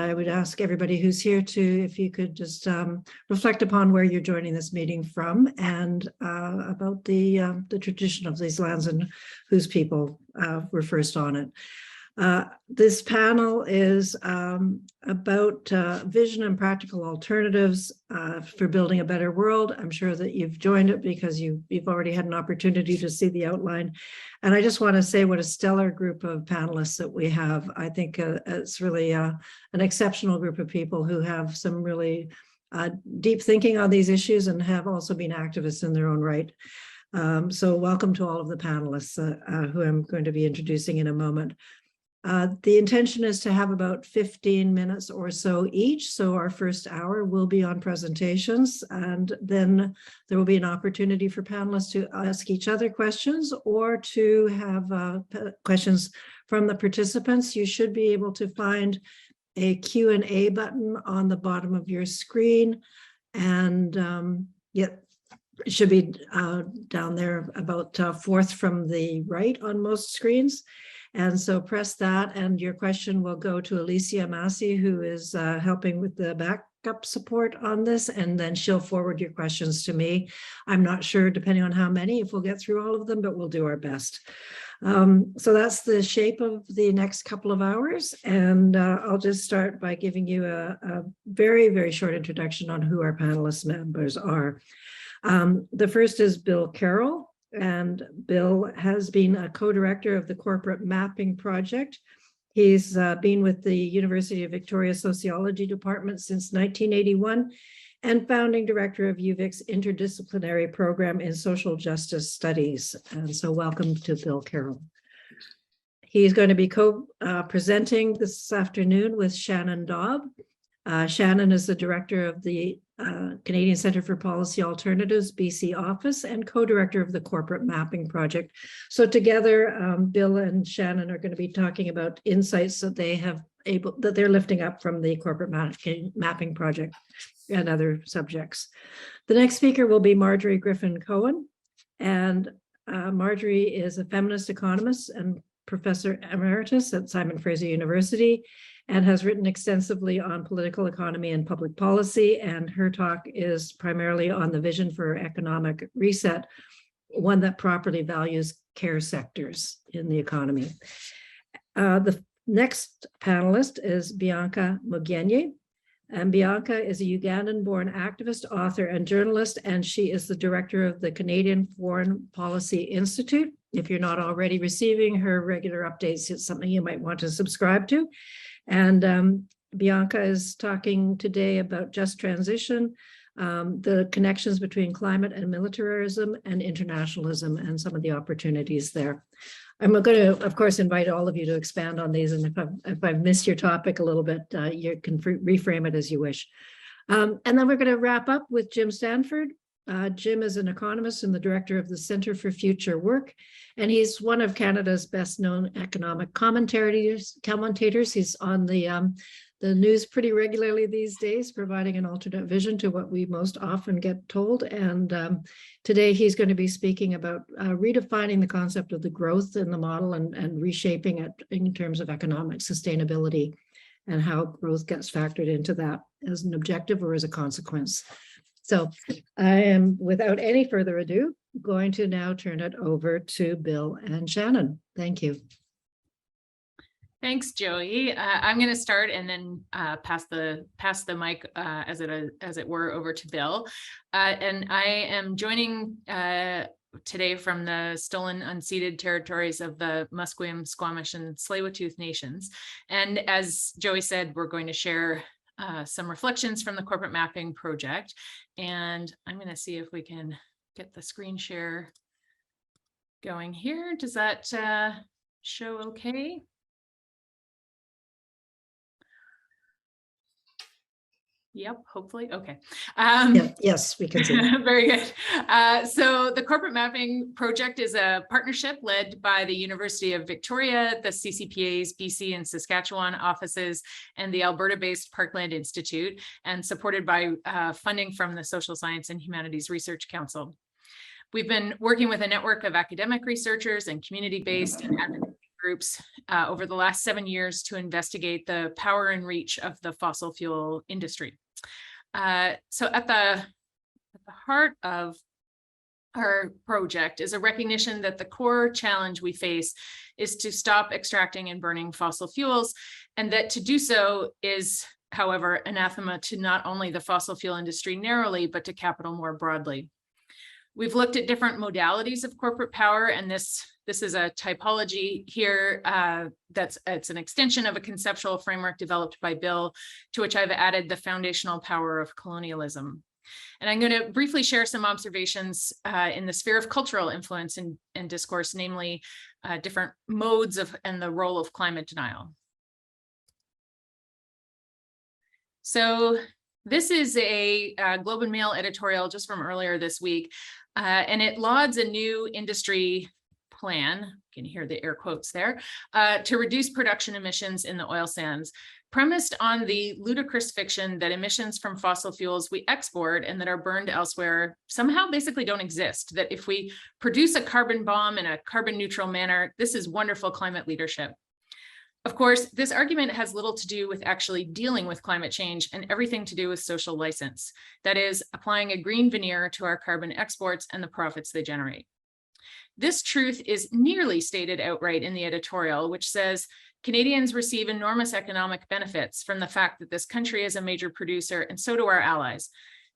I would ask everybody who's here to, if you could just reflect upon where you're joining this meeting from and about the tradition of these lands and whose people were first on it. This panel is about vision and practical alternatives for building a better world. I'm sure that you've joined it because you've already had an opportunity to see the outline. And I just want to say what a stellar group of panelists that we have. I think it's really an exceptional group of people who have some really deep thinking on these issues and have also been activists in their own right. So welcome to all of the panelists who I'm going to be introducing in a moment. The intention is to have about 15 minutes or so each. So our first hour will be on presentations, and then there will be an opportunity for panelists to ask each other questions or to have questions from the participants. You should be able to find a Q&A button on the bottom of your screen, and it should be down there about fourth from the right on most screens. And so press that, and your question will go to Alicia Massey, who is helping with the backup support on this, and then she'll forward your questions to me. I'm not sure, depending on how many, if we'll get through all of them, but we'll do our best. So that's the shape of the next couple of hours, and I'll just start by giving you a very, very short introduction on who our panelist members are. The first is Bill Carroll. And Bill has been a co-director of the Corporate Mapping Project. He's been with the University of Victoria Sociology Department since 1981 and founding director of UVic's interdisciplinary program in social justice studies. And so welcome to Bill Carroll. He's going to be co-presenting this afternoon with Shannon Daub. Shannon is the director of the Canadian Centre for Policy Alternatives BC office and co-director of the Corporate Mapping Project. So together, Bill and Shannon are going to be talking about insights that they're lifting up from the Corporate Mapping Project and other subjects. The next speaker will be Marjorie Griffin Cohen, and Marjorie is a feminist economist and professor emeritus at Simon Fraser University, and has written extensively on political economy and public policy. And her talk is primarily on the vision for economic reset, one that properly values care sectors in the economy. The next panelist is Bianca Mugyenyi. And Bianca is a Ugandan-born activist, author, and journalist, and she is the director of the Canadian Foreign Policy Institute. If you're not already receiving her regular updates, it's something you might want to subscribe to. And Bianca is talking today about just transition, the connections between climate and militarism and internationalism and some of the opportunities there. I'm going to, of course, invite all of you to expand on these. And if I've missed your topic a little bit, you can reframe it as you wish. And then we're going to wrap up with Jim Stanford. Jim is an economist and the director of the Centre for Future Work, and he's one of Canada's best-known economic commentators. He's on the news pretty regularly these days, providing an alternate vision to what we most often get told. And today he's going to be speaking about redefining the concept of the growth in the model and reshaping it in terms of economic sustainability and how growth gets factored into that as an objective or as a consequence. So I am, without any further ado, going to now turn it over to Bill and Shannon. Thank you. Thanks, Joey. I'm going to start and then pass the mic, as it were, over to Bill. And I am joining today from the stolen, unceded territories of the Musqueam, Squamish, and Tsleil-Waututh nations. And as Joey said, we're going to share some reflections from the Corporate Mapping Project. And I'm going to see if we can get the screen share going here. Does that show okay? Yep, hopefully. Okay. Yes, we can see. Very good. So the Corporate Mapping Project is a partnership led by the University of Victoria, the CCPA's BC and Saskatchewan offices, and the Alberta-based Parkland Institute, and supported by funding from the Social Science and Humanities Research Council. We've been working with a network of academic researchers and community-based and advocacy groups over the last 7 years to investigate the power and reach of the fossil fuel industry. So at the heart of our project is a recognition that the core challenge we face is to stop extracting and burning fossil fuels, and that to do so is, however, anathema to not only the fossil fuel industry narrowly, but to capital more broadly. We've looked at different modalities of corporate power, and this is a typology here it's an extension of a conceptual framework developed by Bill, to which I've added the foundational power of colonialism. And I'm going to briefly share some observations in the sphere of cultural influence and discourse, namely different modes of and the role of climate denial. So this is a Globe and Mail editorial just from earlier this week, and it lauds a new industry plan, you can hear the air quotes there, to reduce production emissions in the oil sands, premised on the ludicrous fiction that emissions from fossil fuels we export and that are burned elsewhere somehow basically don't exist, that if we produce a carbon bomb in a carbon neutral manner, this is wonderful climate leadership. Of course, this argument has little to do with actually dealing with climate change and everything to do with social license, that is, applying a green veneer to our carbon exports and the profits they generate. This truth is nearly stated outright in the editorial, which says, Canadians receive enormous economic benefits from the fact that this country is a major producer, and so do our allies.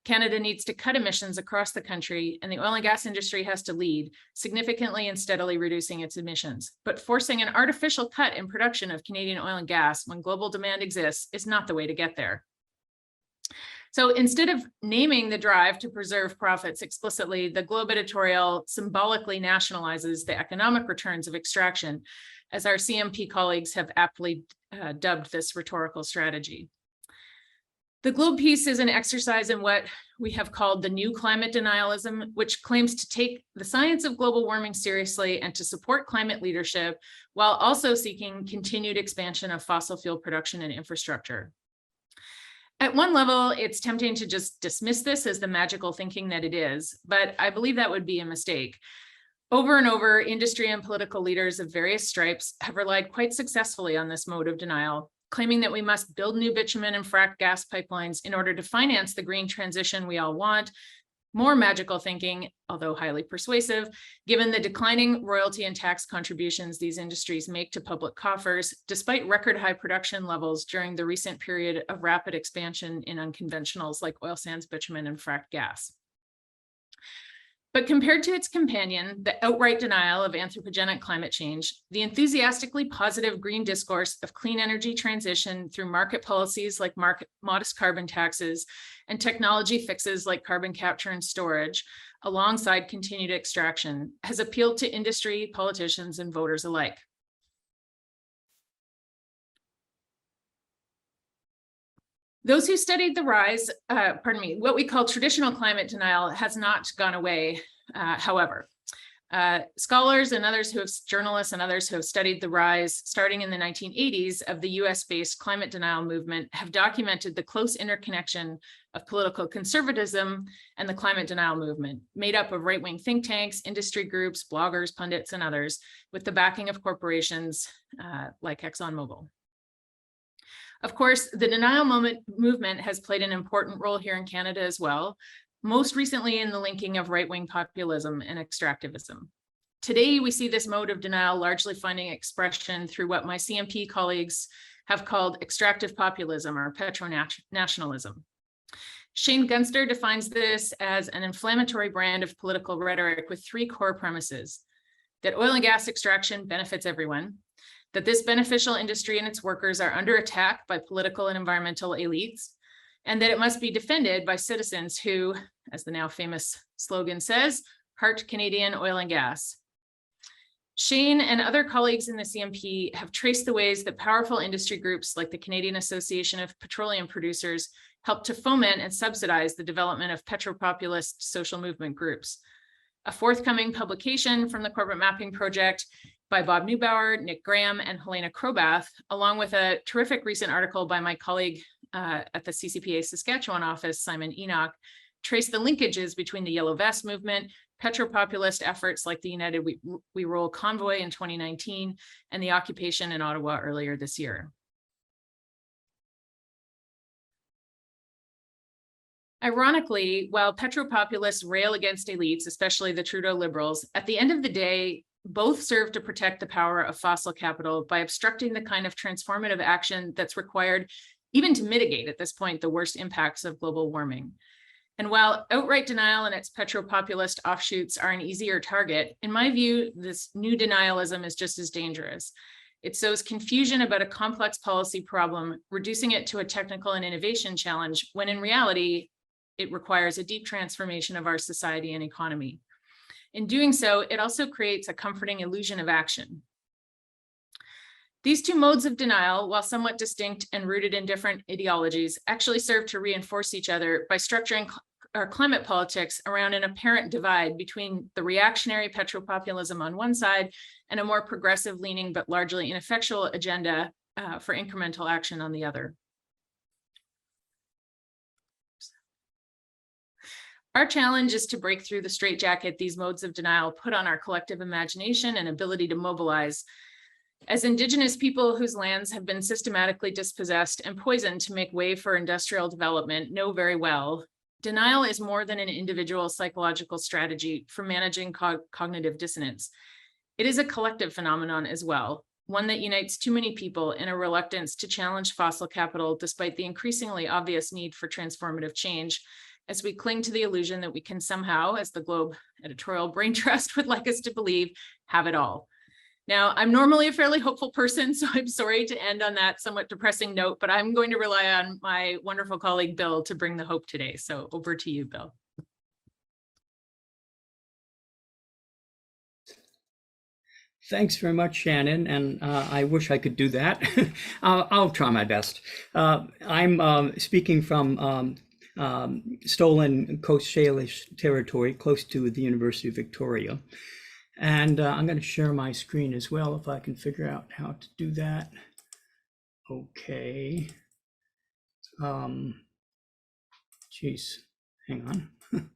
Canada needs to cut emissions across the country, and the oil and gas industry has to lead, significantly and steadily reducing its emissions. But forcing an artificial cut in production of Canadian oil and gas when global demand exists is not the way to get there. So instead of naming the drive to preserve profits explicitly, the Globe editorial symbolically nationalizes the economic returns of extraction, as our CMP colleagues have aptly dubbed this rhetorical strategy. The Globe piece is an exercise in what we have called the new climate denialism, which claims to take the science of global warming seriously and to support climate leadership, while also seeking continued expansion of fossil fuel production and infrastructure. At one level, it's tempting to just dismiss this as the magical thinking that it is, but I believe that would be a mistake. Over and over, industry and political leaders of various stripes have relied quite successfully on this mode of denial, claiming that we must build new bitumen and fracked gas pipelines in order to finance the green transition we all want. More magical thinking, although highly persuasive, given the declining royalty and tax contributions these industries make to public coffers, despite record high production levels during the recent period of rapid expansion in unconventionals like oil sands, bitumen, and fracked gas. But compared to its companion, the outright denial of anthropogenic climate change, the enthusiastically positive green discourse of clean energy transition through market policies like modest carbon taxes and technology fixes like carbon capture and storage, alongside continued extraction, has appealed to industry, politicians, and voters alike. Those who studied the rise, what we call traditional climate denial has not gone away, however. Scholars and journalists and others who have studied the rise starting in the 1980s of the US-based climate denial movement have documented the close interconnection of political conservatism and the climate denial movement, made up of right-wing think tanks, industry groups, bloggers, pundits, and others, with the backing of corporations like ExxonMobil. Of course, the denial movement has played an important role here in Canada as well, most recently in the linking of right-wing populism and extractivism. Today, we see this mode of denial largely finding expression through what my CMP colleagues have called extractive populism or petro-nationalism. Shane Gunster defines this as an inflammatory brand of political rhetoric with three core premises: that oil and gas extraction benefits everyone, that this beneficial industry and its workers are under attack by political and environmental elites, and that it must be defended by citizens who, as the now famous slogan says, heart Canadian oil and gas. Shane and other colleagues in the CMP have traced the ways that powerful industry groups like the Canadian Association of Petroleum Producers help to foment and subsidize the development of petropopulist social movement groups. A forthcoming publication from the Corporate Mapping Project by Bob Neubauer, Nick Graham, and Helena Krobath, along with a terrific recent article by my colleague at the CCPA Saskatchewan office, Simon Enoch, trace the linkages between the Yellow Vest movement, petropopulist efforts like the United We Roll convoy in 2019 and the occupation in Ottawa earlier this year. Ironically, while petropopulists rail against elites, especially the Trudeau Liberals, at the end of the day, both serve to protect the power of fossil capital by obstructing the kind of transformative action that's required even to mitigate at this point the worst impacts of global warming. And while outright denial and its petropopulist offshoots are an easier target, in my view, this new denialism is just as dangerous. It sows confusion about a complex policy problem, reducing it to a technical and innovation challenge, when in reality, it requires a deep transformation of our society and economy. In doing so, it also creates a comforting illusion of action. These two modes of denial, while somewhat distinct and rooted in different ideologies, actually serve to reinforce each other by structuring our climate politics around an apparent divide between the reactionary petropopulism on one side and a more progressive leaning but largely ineffectual agenda for incremental action on the other. Our challenge is to break through the straitjacket these modes of denial put on our collective imagination and ability to mobilize. As Indigenous people whose lands have been systematically dispossessed and poisoned to make way for industrial development know very well, denial is more than an individual psychological strategy for managing cognitive dissonance. It is a collective phenomenon as well, one that unites too many people in a reluctance to challenge fossil capital despite the increasingly obvious need for transformative change, as we cling to the illusion that we can somehow, as the Globe editorial brain trust would like us to believe, have it all. Now, I'm normally a fairly hopeful person, so I'm sorry to end on that somewhat depressing note, but I'm going to rely on my wonderful colleague, Bill, to bring the hope today. So over to you, Bill. Thanks very much, Shannon, and I wish I could do that. I'll try my best. I'm speaking from stolen Coast Salish territory close to the University of Victoria. And I'm going to share my screen as well if I can figure out how to do that. Okay. Geez, hang on.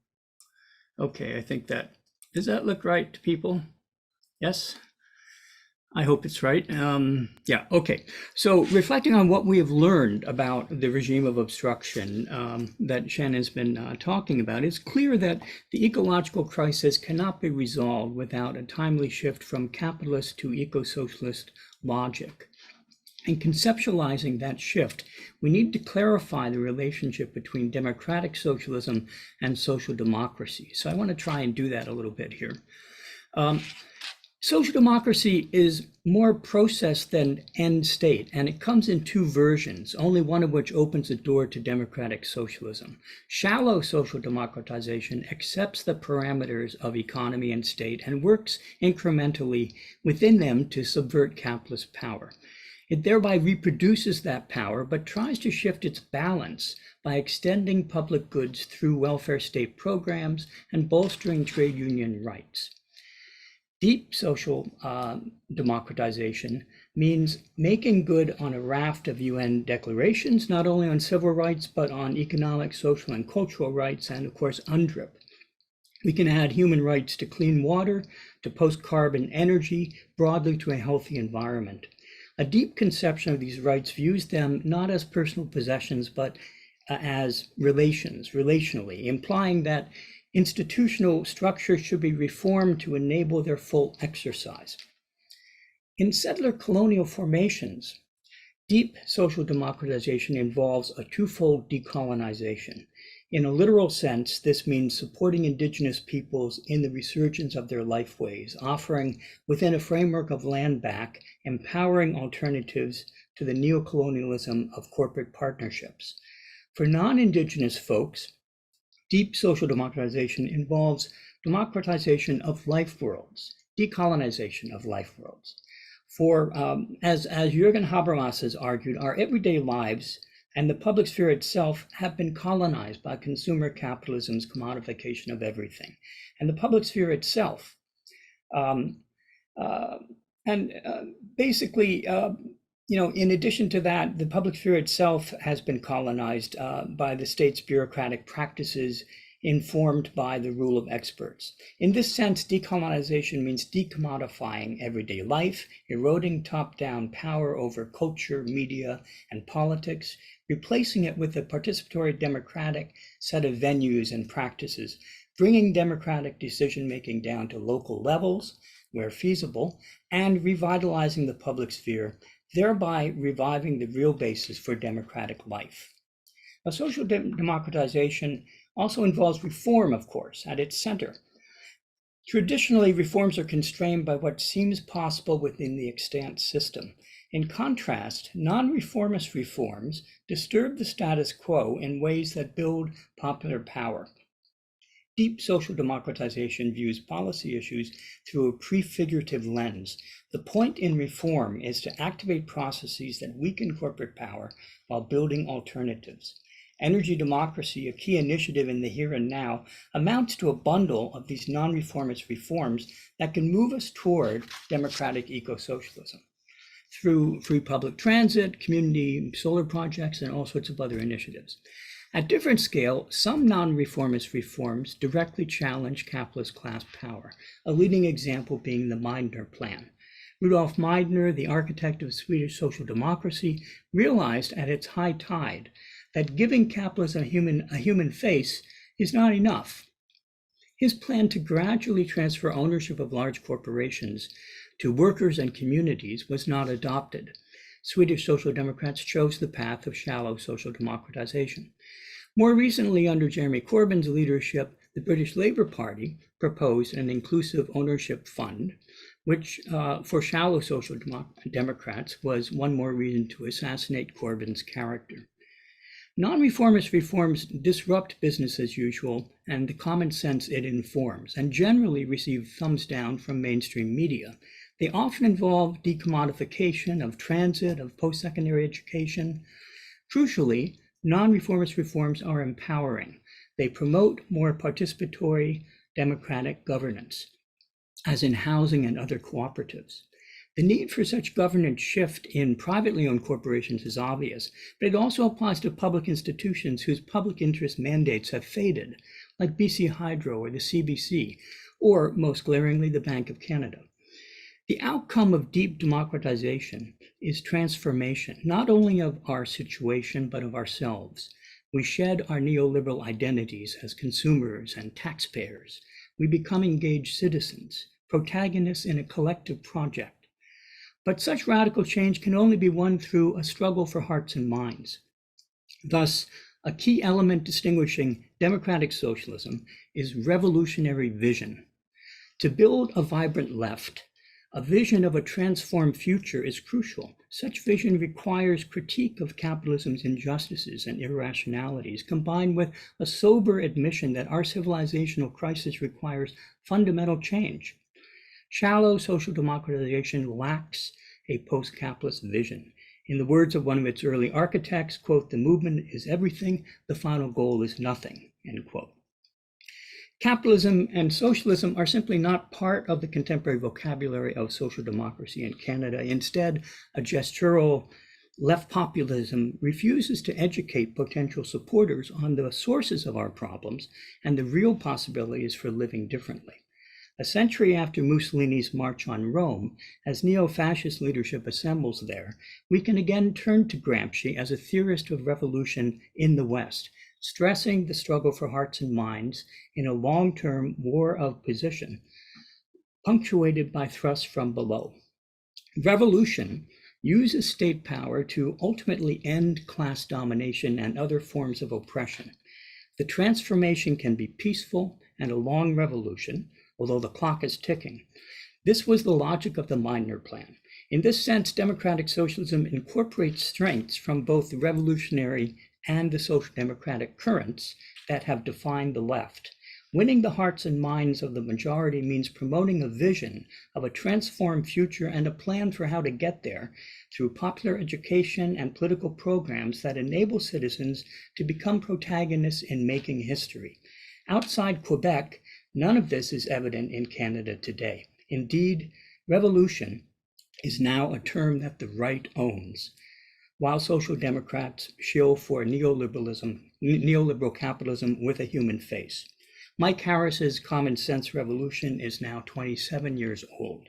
Okay, I think that, does that look right to people? Yes? I hope it's right. Yeah, okay. So reflecting on what we have learned about the regime of obstruction that Shannon's been talking about, it's clear that the ecological crisis cannot be resolved without a timely shift from capitalist to eco-socialist logic. In conceptualizing that shift, we need to clarify the relationship between democratic socialism and social democracy. So I want to try and do that a little bit here. Social democracy is more process than end state, and it comes in two versions, only one of which opens the door to democratic socialism. Shallow social democratization accepts the parameters of economy and state and works incrementally within them to subvert capitalist power. It thereby reproduces that power, but tries to shift its balance by extending public goods through welfare state programs and bolstering trade union rights. Deep social democratization means making good on a raft of UN declarations, not only on civil rights, but on economic, social, and cultural rights, and of course, UNDRIP. We can add human rights to clean water, to post-carbon energy, broadly to a healthy environment. A deep conception of these rights views them not as personal possessions, but as relationally, implying that institutional structures should be reformed to enable their full exercise. In settler colonial formations, deep social democratization involves a twofold decolonization. In a literal sense, this means supporting Indigenous peoples in the resurgence of their lifeways, offering, within a framework of land back, empowering alternatives to the neocolonialism of corporate partnerships. For non-Indigenous folks, deep social democratization involves democratization of life worlds, decolonization of life worlds. For, as Jürgen Habermas has argued, our everyday lives and the public sphere itself have been colonized by consumer capitalism's commodification of everything. And the public sphere itself, basically, in addition to that, the public sphere itself has been colonized by the state's bureaucratic practices informed by the rule of experts. In this sense, decolonization means decommodifying everyday life, eroding top-down power over culture, media, and politics, replacing it with a participatory democratic set of venues and practices, bringing democratic decision-making down to local levels where feasible, and revitalizing the public sphere, thereby reviving the real basis for democratic life. Now, social democratization also involves reform, of course, at its center. Traditionally, reforms are constrained by what seems possible within the extant system. In contrast, non-reformist reforms disturb the status quo in ways that build popular power. Deep social democratization views policy issues through a prefigurative lens. The point in reform is to activate processes that weaken corporate power while building alternatives. Energy democracy, a key initiative in the here and now, amounts to a bundle of these non-reformist reforms that can move us toward democratic eco-socialism through free public transit, community solar projects, and all sorts of other initiatives. At different scale, some non-reformist reforms directly challenge capitalist class power, a leading example being the Meidner Plan. Rudolf Meidner, the architect of Swedish social democracy, realized at its high tide that giving capitalism a human face is not enough. His plan to gradually transfer ownership of large corporations to workers and communities was not adopted. Swedish Social Democrats chose the path of shallow social democratization. More recently, under Jeremy Corbyn's leadership, the British Labour Party proposed an inclusive ownership fund, which for shallow social democrats was one more reason to assassinate Corbyn's character. Non-reformist reforms disrupt business as usual and the common sense it informs, and generally receive thumbs down from mainstream media. They often involve decommodification of transit, of post-secondary education. Crucially, non-reformist reforms are empowering. They promote more participatory democratic governance, as in housing and other cooperatives. The need for such governance shift in privately owned corporations is obvious, but it also applies to public institutions whose public interest mandates have faded, like BC Hydro or the CBC, or most glaringly, the Bank of Canada. The outcome of deep democratization is transformation, not only of our situation, but of ourselves. We shed our neoliberal identities as consumers and taxpayers. We become engaged citizens, protagonists in a collective project. But such radical change can only be won through a struggle for hearts and minds. Thus, a key element distinguishing democratic socialism is revolutionary vision. To build a vibrant left, a vision of a transformed future is crucial. Such vision requires critique of capitalism's injustices and irrationalities, combined with a sober admission that our civilizational crisis requires fundamental change. Shallow social democratization lacks a post-capitalist vision. In the words of one of its early architects, quote, "The movement is everything, the final goal is nothing," end quote. Capitalism and socialism are simply not part of the contemporary vocabulary of social democracy in Canada. Instead, a gestural left populism refuses to educate potential supporters on the sources of our problems and the real possibilities for living differently. A century after Mussolini's March on Rome, as neo-fascist leadership assembles there, we can again turn to Gramsci as a theorist of revolution in the West, stressing the struggle for hearts and minds in a long-term war of position, punctuated by thrusts from below. Revolution uses state power to ultimately end class domination and other forms of oppression. The transformation can be peaceful and a long revolution, although the clock is ticking. This was the logic of the Meidner Plan. In this sense, democratic socialism incorporates strengths from both the revolutionary and the social democratic currents that have defined the left. Winning the hearts and minds of the majority means promoting a vision of a transformed future and a plan for how to get there through popular education and political programs that enable citizens to become protagonists in making history. Outside Quebec, none of this is evident in Canada today. Indeed, revolution is now a term that the right owns. while Social Democrats shill for neoliberal capitalism with a human face. Mike Harris's Common Sense Revolution is now 27 years old.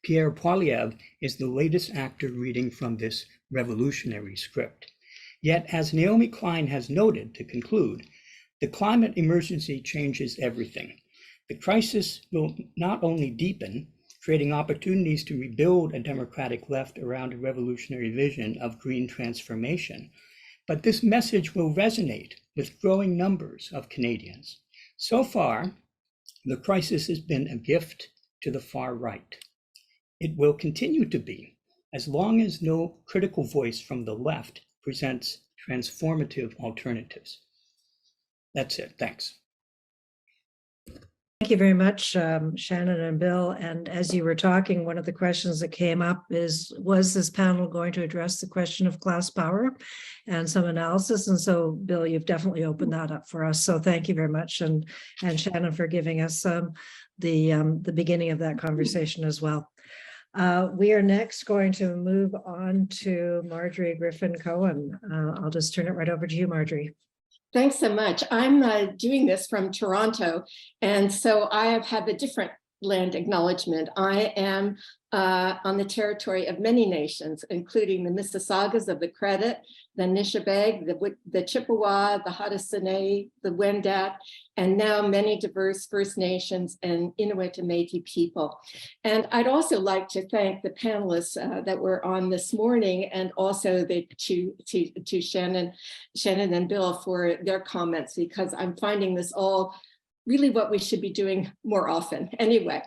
Pierre Poilievre is the latest actor reading from this revolutionary script. Yet, as Naomi Klein has noted to conclude, the climate emergency changes everything. The crisis will not only deepen, creating opportunities to rebuild a democratic left around a revolutionary vision of green transformation, but this message will resonate with growing numbers of Canadians. So far, the crisis has been a gift to the far right. It will continue to be, as long as no critical voice from the left presents transformative alternatives. That's it. Thanks. Thank you very much, Shannon and Bill. And as you were talking, one of the questions that came up is, was this panel going to address the question of class power and some analysis? And so, Bill, you've definitely opened that up for us. So thank you very much. And Shannon for giving us the beginning of that conversation as well. We are next going to move on to Marjorie Griffin Cohen. I'll just turn it right over to you, Marjorie. Thanks so much. I'm doing this from Toronto, and so I have a different land acknowledgement. I am on the territory of many nations, including the Mississaugas of the Credit, the Anishinaabe, the Chippewa, the Haudenosaunee, the Wendat, and now many diverse First Nations and Inuit and Métis people. And I'd also like to thank the panelists that were on this morning, and also to Shannon and Bill for their comments, because I'm finding this all really what we should be doing more often. Anyway,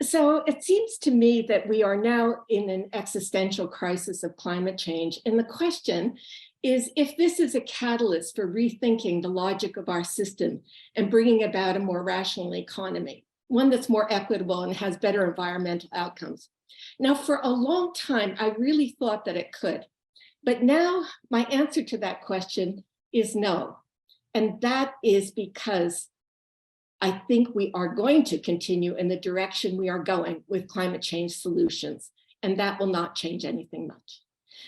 so it seems to me that we are now in an existential crisis of climate change. And the question is if this is a catalyst for rethinking the logic of our system and bringing about a more rational economy, one that's more equitable and has better environmental outcomes. Now, for a long time, I really thought that it could. But now my answer to that question is no. And that is because I think we are going to continue in the direction we are going with climate change solutions, and that will not change anything much.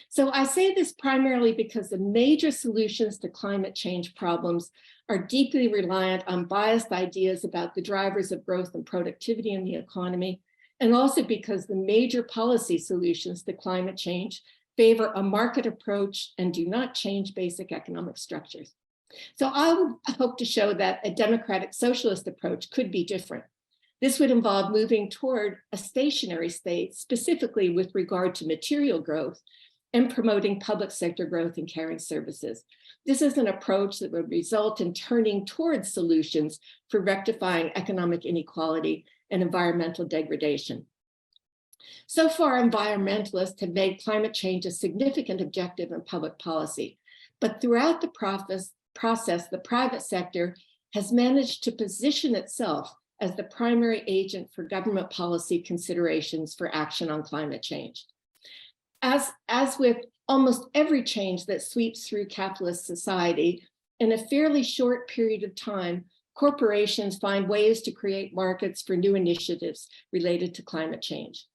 So I say this primarily because the major solutions to climate change problems are deeply reliant on biased ideas about the drivers of growth and productivity in the economy, and also because the major policy solutions to climate change favor a market approach and do not change basic economic structures. So I would hope to show that a democratic socialist approach could be different. This would involve moving toward a stationary state, specifically with regard to material growth, and promoting public sector growth and caring services. This is an approach that would result in turning towards solutions for rectifying economic inequality and environmental degradation. So far, environmentalists have made climate change a significant objective in public policy, but throughout the process, the private sector has managed to position itself as the primary agent for government policy considerations for action on climate change. As with almost every change that sweeps through capitalist society, in a fairly short period of time, corporations find ways to create markets for new initiatives related to climate change.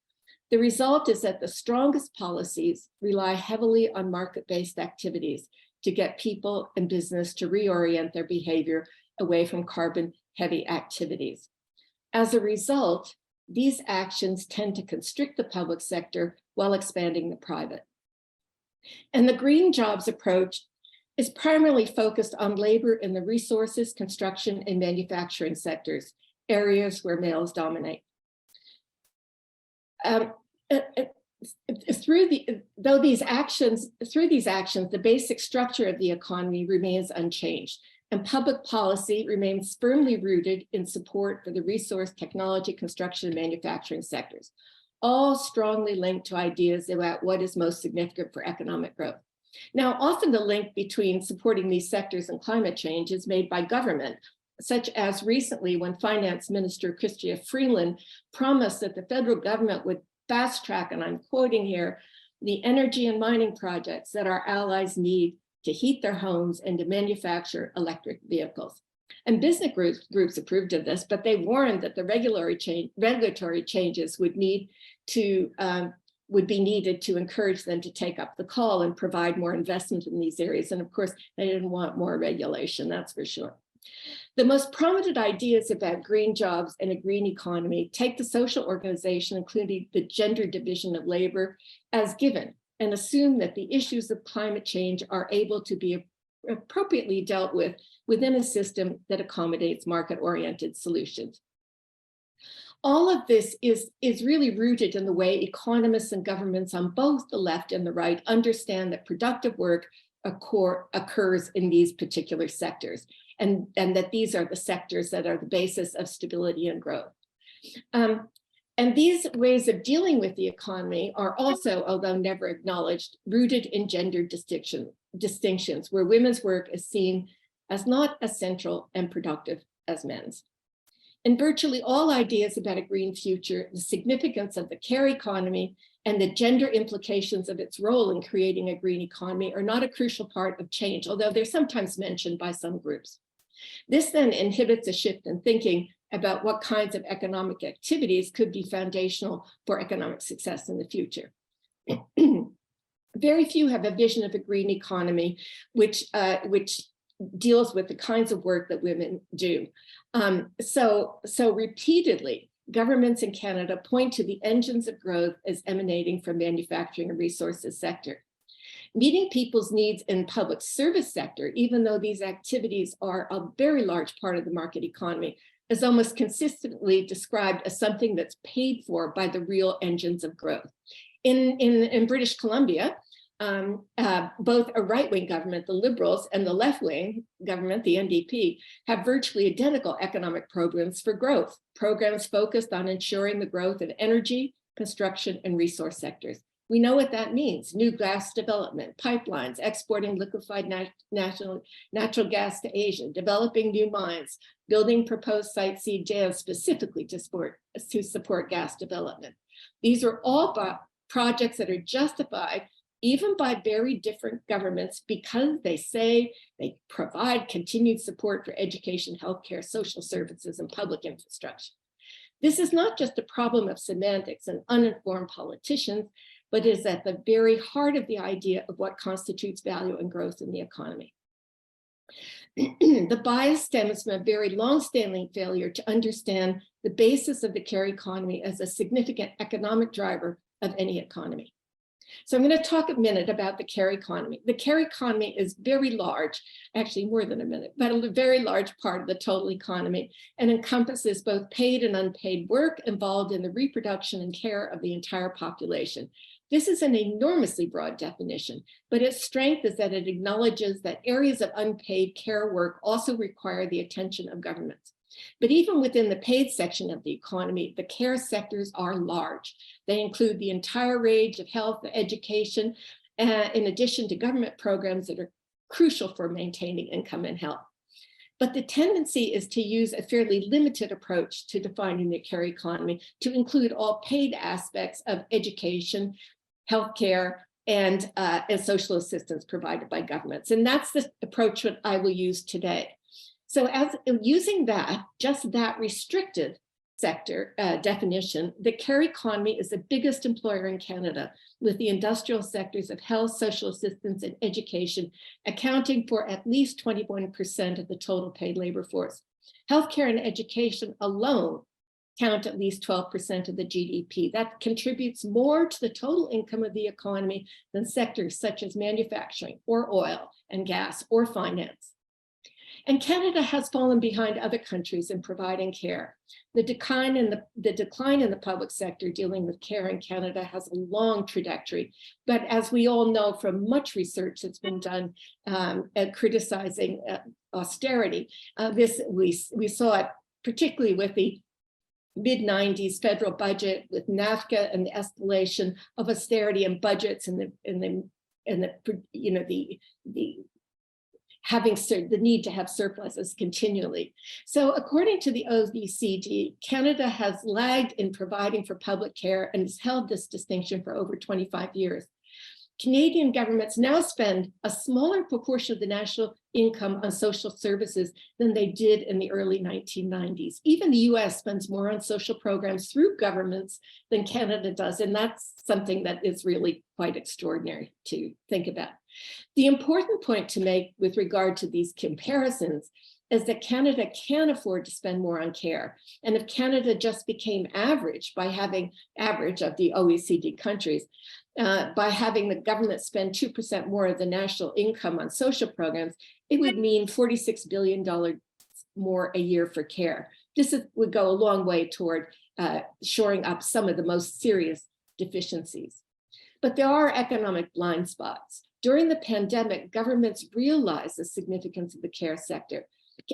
The result is that the strongest policies rely heavily on market-based activities to get people and business to reorient their behavior away from carbon-heavy activities. As a result, these actions tend to constrict the public sector while expanding the private. And the green jobs approach is primarily focused on labor in the resources, construction, and manufacturing sectors, areas where males dominate. Through these actions, the basic structure of the economy remains unchanged, and public policy remains firmly rooted in support for the resource, technology, construction, and manufacturing sectors, all strongly linked to ideas about what is most significant for economic growth. Now, often the link between supporting these sectors and climate change is made by government, such as recently when Finance Minister Chrystia Freeland promised that the federal government would fast track, and I'm quoting here, the energy and mining projects that our allies need to heat their homes and to manufacture electric vehicles. And business groups approved of this, but they warned that the regulatory changes would need to would be needed to encourage them to take up the call and provide more investment in these areas. And of course, they didn't want more regulation, that's for sure. The most prominent ideas about green jobs and a green economy take the social organization, including the gender division of labor, as given, and assume that the issues of climate change are able to be appropriately dealt with within a system that accommodates market-oriented solutions. All of this is really rooted in the way economists and governments on both the left and the right understand that productive work occurs in these particular sectors, and that these are the sectors that are the basis of stability and growth. And these ways of dealing with the economy are also, although never acknowledged, rooted in gender distinctions, where women's work is seen as not as central and productive as men's. In virtually all ideas about a green future, the significance of the care economy and the gender implications of its role in creating a green economy are not a crucial part of change, although they're sometimes mentioned by some groups. This then inhibits a shift in thinking about what kinds of economic activities could be foundational for economic success in the future. Very few have a vision of a green economy which deals with the kinds of work that women do. So repeatedly, governments in Canada point to the engines of growth as emanating from manufacturing and resources sector. Meeting people's needs in public service sector, even though these activities are a very large part of the market economy, is almost consistently described as something that's paid for by the real engines of growth. In British Columbia, both a right-wing government, the Liberals, and the left-wing government, the NDP, have virtually identical economic programs for growth, programs focused on ensuring the growth of energy, construction, and resource sectors. We know what that means: new gas development, pipelines, exporting liquefied natural gas to Asia, developing new mines, building proposed site seed dams specifically to support gas development. These are all projects that are justified even by very different governments because they say they provide continued support for education, healthcare, social services, and public infrastructure. This is not just a problem of semantics and uninformed politicians, but is at the very heart of the idea of what constitutes value and growth in the economy. The bias stems from a very long-standing failure to understand the basis of the care economy as a significant economic driver of any economy. So I'm going to talk a minute about the care economy. The care economy is very large, actually more than a minute, but a very large part of the total economy, and encompasses both paid and unpaid work involved in the reproduction and care of the entire population. This is an enormously broad definition, but its strength is that it acknowledges that areas of unpaid care work also require the attention of governments. But even within the paid section of the economy, the care sectors are large. They include the entire range of health, education, in addition to government programs that are crucial for maintaining income and health. But the tendency is to use a fairly limited approach to defining the care economy to include all paid aspects of education, healthcare, and social assistance provided by governments. And that's the approach that I will use today. So as using that, just that restricted sector definition, the care economy is the biggest employer in Canada, with the industrial sectors of health, social assistance, and education accounting for at least 21% of the total paid labor force. Healthcare and education alone count at least 12% of the GDP. That contributes more to the total income of the economy than sectors such as manufacturing or oil and gas or finance. And Canada has fallen behind other countries in providing care. The decline in the public sector dealing with care in Canada has a long trajectory. But as we all know from much research that's been done at criticizing austerity, we saw it particularly with the mid-90s federal budget, with NAFTA and the escalation of austerity and budgets and having the need to have surpluses continually. So according to the OECD, Canada has lagged in providing for public care and has held this distinction for over 25 years. Canadian governments now spend a smaller proportion of the national income on social services than they did in the early 1990s. Even the US spends more on social programs through governments than Canada does, and that's something that is really quite extraordinary to think about. The important point to make with regard to these comparisons is that Canada can afford to spend more on care. And if Canada just became average by having average of the OECD countries, by having the government spend 2% more of the national income on social programs, it would mean $46 billion more a year for care. This would go a long way toward shoring up some of the most serious deficiencies. But there are economic blind spots. During the pandemic, governments realized the significance of the care sector.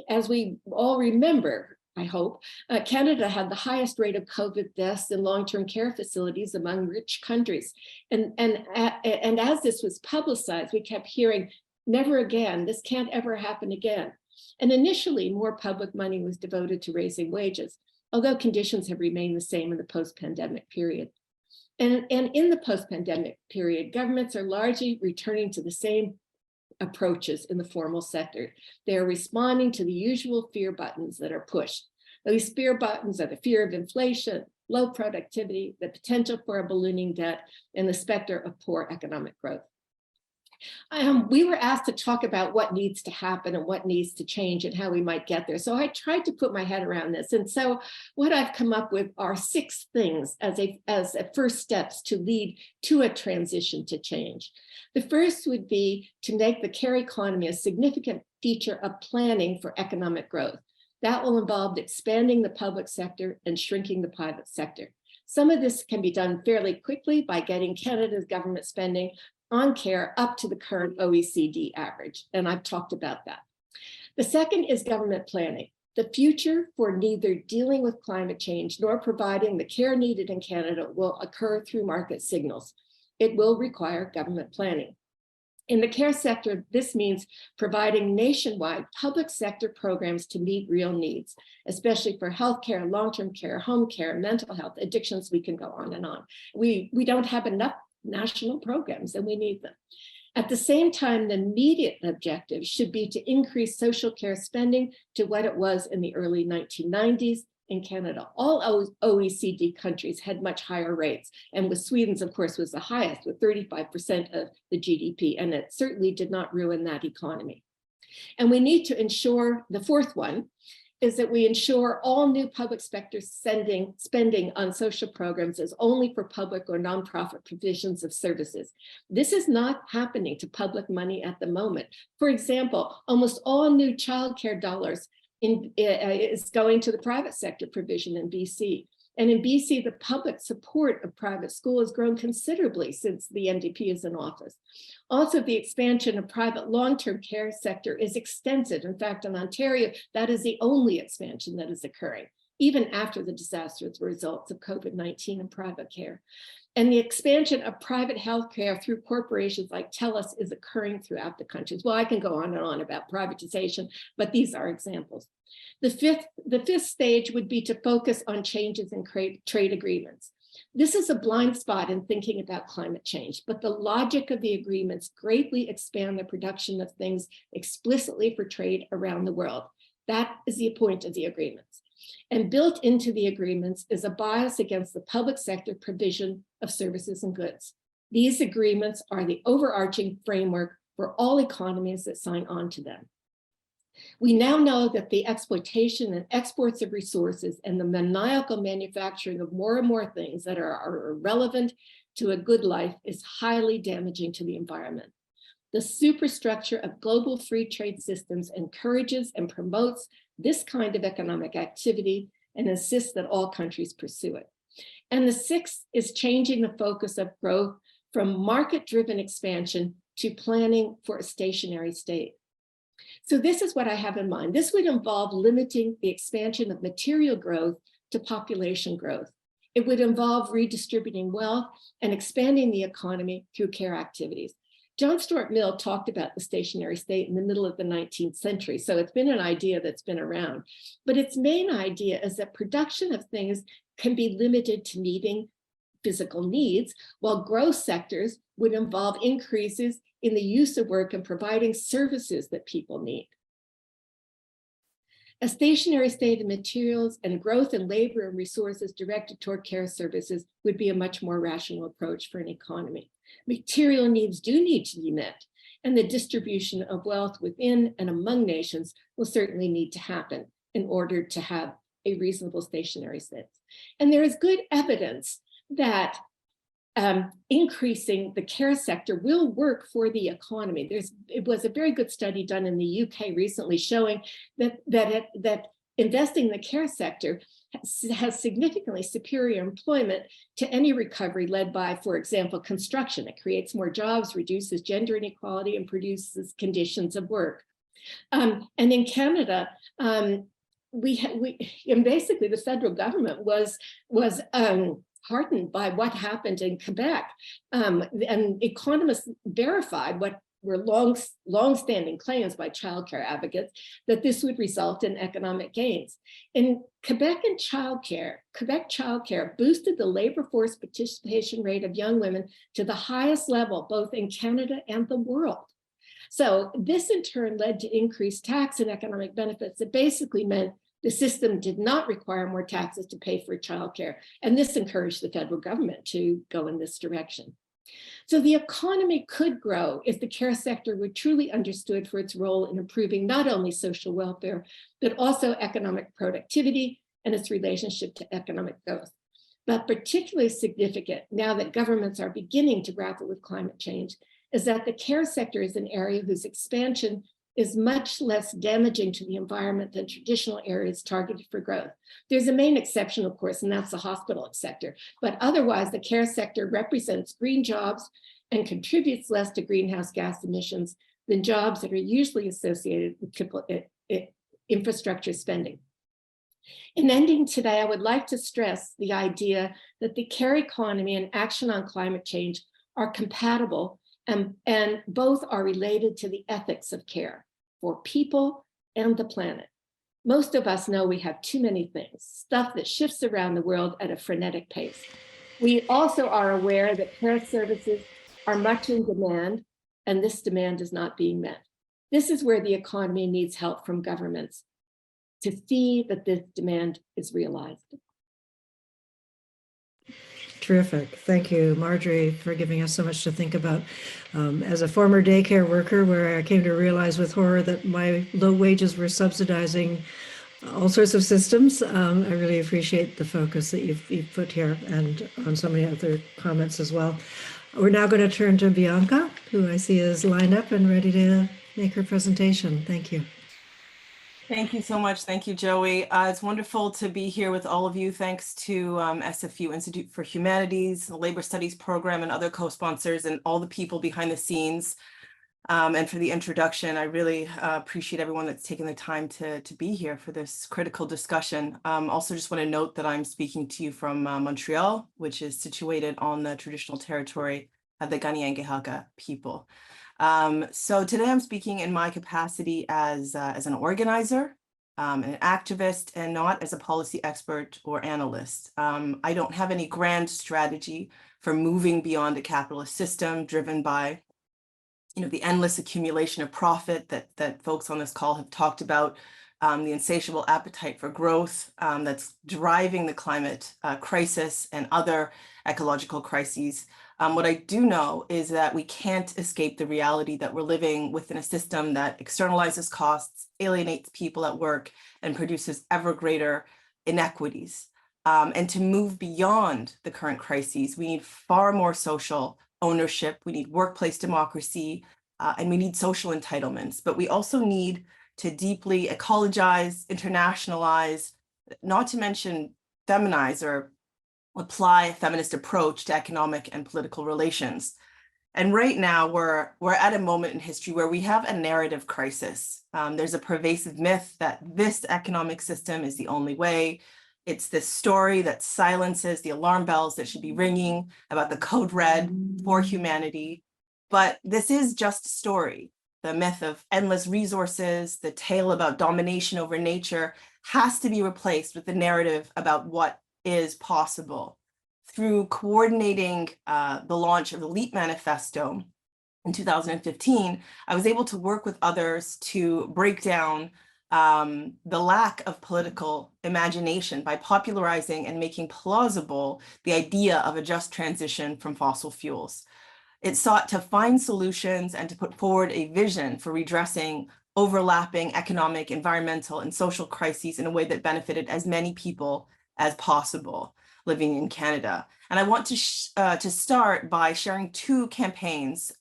As we all remember, I hope, Canada had the highest rate of COVID deaths in long-term care facilities among rich countries. And as this was publicized, we kept hearing, never again, this can't ever happen again. And initially, more public money was devoted to raising wages, although conditions have remained the same in the post-pandemic period. And in the post-pandemic period, governments are largely returning to the same approaches in the formal sector. They're responding to the usual fear buttons that are pushed. These fear buttons are the fear of inflation, low productivity, the potential for a ballooning debt, and the specter of poor economic growth. We were asked to talk about what needs to happen and what needs to change and how we might get there. So I tried to put my head around this. And so what I've come up with are 6 things as a first steps to lead to a transition to change. The first would be to make the care economy a significant feature of planning for economic growth. That will involve expanding the public sector and shrinking the private sector. Some of this can be done fairly quickly by getting Canada's government spending on care up to the current OECD average, and I've talked about that. The second is government planning. The future for neither dealing with climate change nor providing the care needed in Canada will occur through market signals. It will require government planning. In the care sector, this means providing nationwide public sector programs to meet real needs, especially for healthcare, long-term care, home care, mental health, addictions, we can go on and on. We don't have enough national programs and we need them. At the same time, the immediate objective should be to increase social care spending to what it was in the early 1990s in Canada. All OECD countries had much higher rates, and with Sweden's, of course, was the highest with 35% of the GDP, and it certainly did not ruin that economy. And we need to ensure, the fourth one, is that we ensure all new public sector spending on social programs is only for public or nonprofit provisions of services. This is not happening to public money at the moment. For example, almost all new childcare dollars is going to the private sector provision in BC. And in BC, the public support of private school has grown considerably since the NDP is in office. Also, the expansion of private long-term care sector is extensive. In fact, in Ontario, that is the only expansion that is occurring, even after the disastrous results of COVID-19 and private care. And the expansion of private healthcare through corporations like TELUS is occurring throughout the country. Well, I can go on and on about privatization, but these are examples. The fifth stage would be to focus on changes in trade agreements. This is a blind spot in thinking about climate change, but the logic of the agreements greatly expand the production of things explicitly for trade around the world. That is the point of the agreements. And built into the agreements is a bias against the public sector provision of services and goods. These agreements are the overarching framework for all economies that sign on to them. We now know that the exploitation and exports of resources and the maniacal manufacturing of more and more things that are irrelevant to a good life is highly damaging to the environment. The superstructure of global free trade systems encourages and promotes this kind of economic activity and insists that all countries pursue it. And the sixth is changing the focus of growth from market-driven expansion to planning for a stationary state. So this is what I have in mind. This would involve limiting the expansion of material growth to population growth. It would involve redistributing wealth and expanding the economy through care activities. John Stuart Mill talked about the stationary state in the middle of the 19th century. So it's been an idea that's been around, but its main idea is that production of things can be limited to meeting physical needs, while growth sectors would involve increases in the use of work and providing services that people need. A stationary state of materials and growth in labor and resources directed toward care services would be a much more rational approach for an economy. Material needs do need to be met, and the distribution of wealth within and among nations will certainly need to happen in order to have a reasonable stationary state. And there is good evidence that increasing the care sector will work for the economy. It was a very good study done in the UK recently showing that investing in the care sector has significantly superior employment to any recovery led by, for example, construction. It creates more jobs, reduces gender inequality, and produces conditions of work. And in Canada, and basically the federal government was heartened by what happened in Quebec. And economists verified what were long-standing claims by childcare advocates that this would result in economic gains. In Quebec childcare boosted the labor force participation rate of young women to the highest level, both in Canada and the world. So this in turn led to increased tax and economic benefits that basically meant the system did not require more taxes to pay for childcare, and this encouraged the federal government to go in this direction. So the economy could grow if the care sector were truly understood for its role in improving not only social welfare, but also economic productivity and its relationship to economic growth. But particularly significant now that governments are beginning to grapple with climate change is that the care sector is an area whose expansion is much less damaging to the environment than traditional areas targeted for growth. There's a main exception, of course, and that's the hospital sector. But otherwise, the care sector represents green jobs and contributes less to greenhouse gas emissions than jobs that are usually associated with infrastructure spending. In ending today, I would like to stress the idea that the care economy and action on climate change are compatible, and both are related to the ethics of care for people and the planet. Most of us know we have too many things, stuff that shifts around the world at a frenetic pace. We also are aware that care services are much in demand, and this demand is not being met. This is where the economy needs help from governments to see that this demand is realized. Terrific. Thank you, Marjorie, for giving us so much to think about. As a former daycare worker, where I came to realize with horror that my low wages were subsidizing all sorts of systems, I really appreciate the focus that you've put here and on so many other comments as well. We're now going to turn to Bianca, who I see is lined up and ready to make her presentation. Thank you. Thank you so much. Thank you, Joey. It's wonderful to be here with all of you. Thanks to SFU Institute for Humanities, the Labor Studies Program, and other co-sponsors, and all the people behind the scenes. And for the introduction, I really appreciate everyone that's taken the time to be here for this critical discussion. Also just want to note that I'm speaking to you from Montreal, which is situated on the traditional territory of the Kanien'kehá:ka people. So today I'm speaking in my capacity as an organizer, an activist, and not as a policy expert or analyst. I don't have any grand strategy for moving beyond a capitalist system driven by, the endless accumulation of profit that folks on this call have talked about, the insatiable appetite for growth that's driving the climate crisis and other ecological crises. What I do know is that we can't escape the reality that we're living within a system that externalizes costs, alienates people at work, and produces ever greater inequities. And to move beyond the current crises, we need far more social ownership, we need workplace democracy, and we need social entitlements. But we also need to deeply ecologize, internationalize, not to mention feminize or apply a feminist approach to economic and political relations. And right now we're at a moment in history where we have a narrative crisis. There's a pervasive myth that this economic system is the only way. It's this story that silences the alarm bells that should be ringing about the code red for humanity. But this is just a story. The myth of endless resources, the tale about domination over nature has to be replaced with the narrative about what is possible through coordinating the launch of the LEAP Manifesto in 2015, I was able to work with others to break down the lack of political imagination by popularizing and making plausible the idea of a just transition from fossil fuels. It sought to find solutions and to put forward a vision for redressing overlapping economic, environmental, and social crises in a way that benefited as many people as possible living in Canada. And I want to start by sharing two campaigns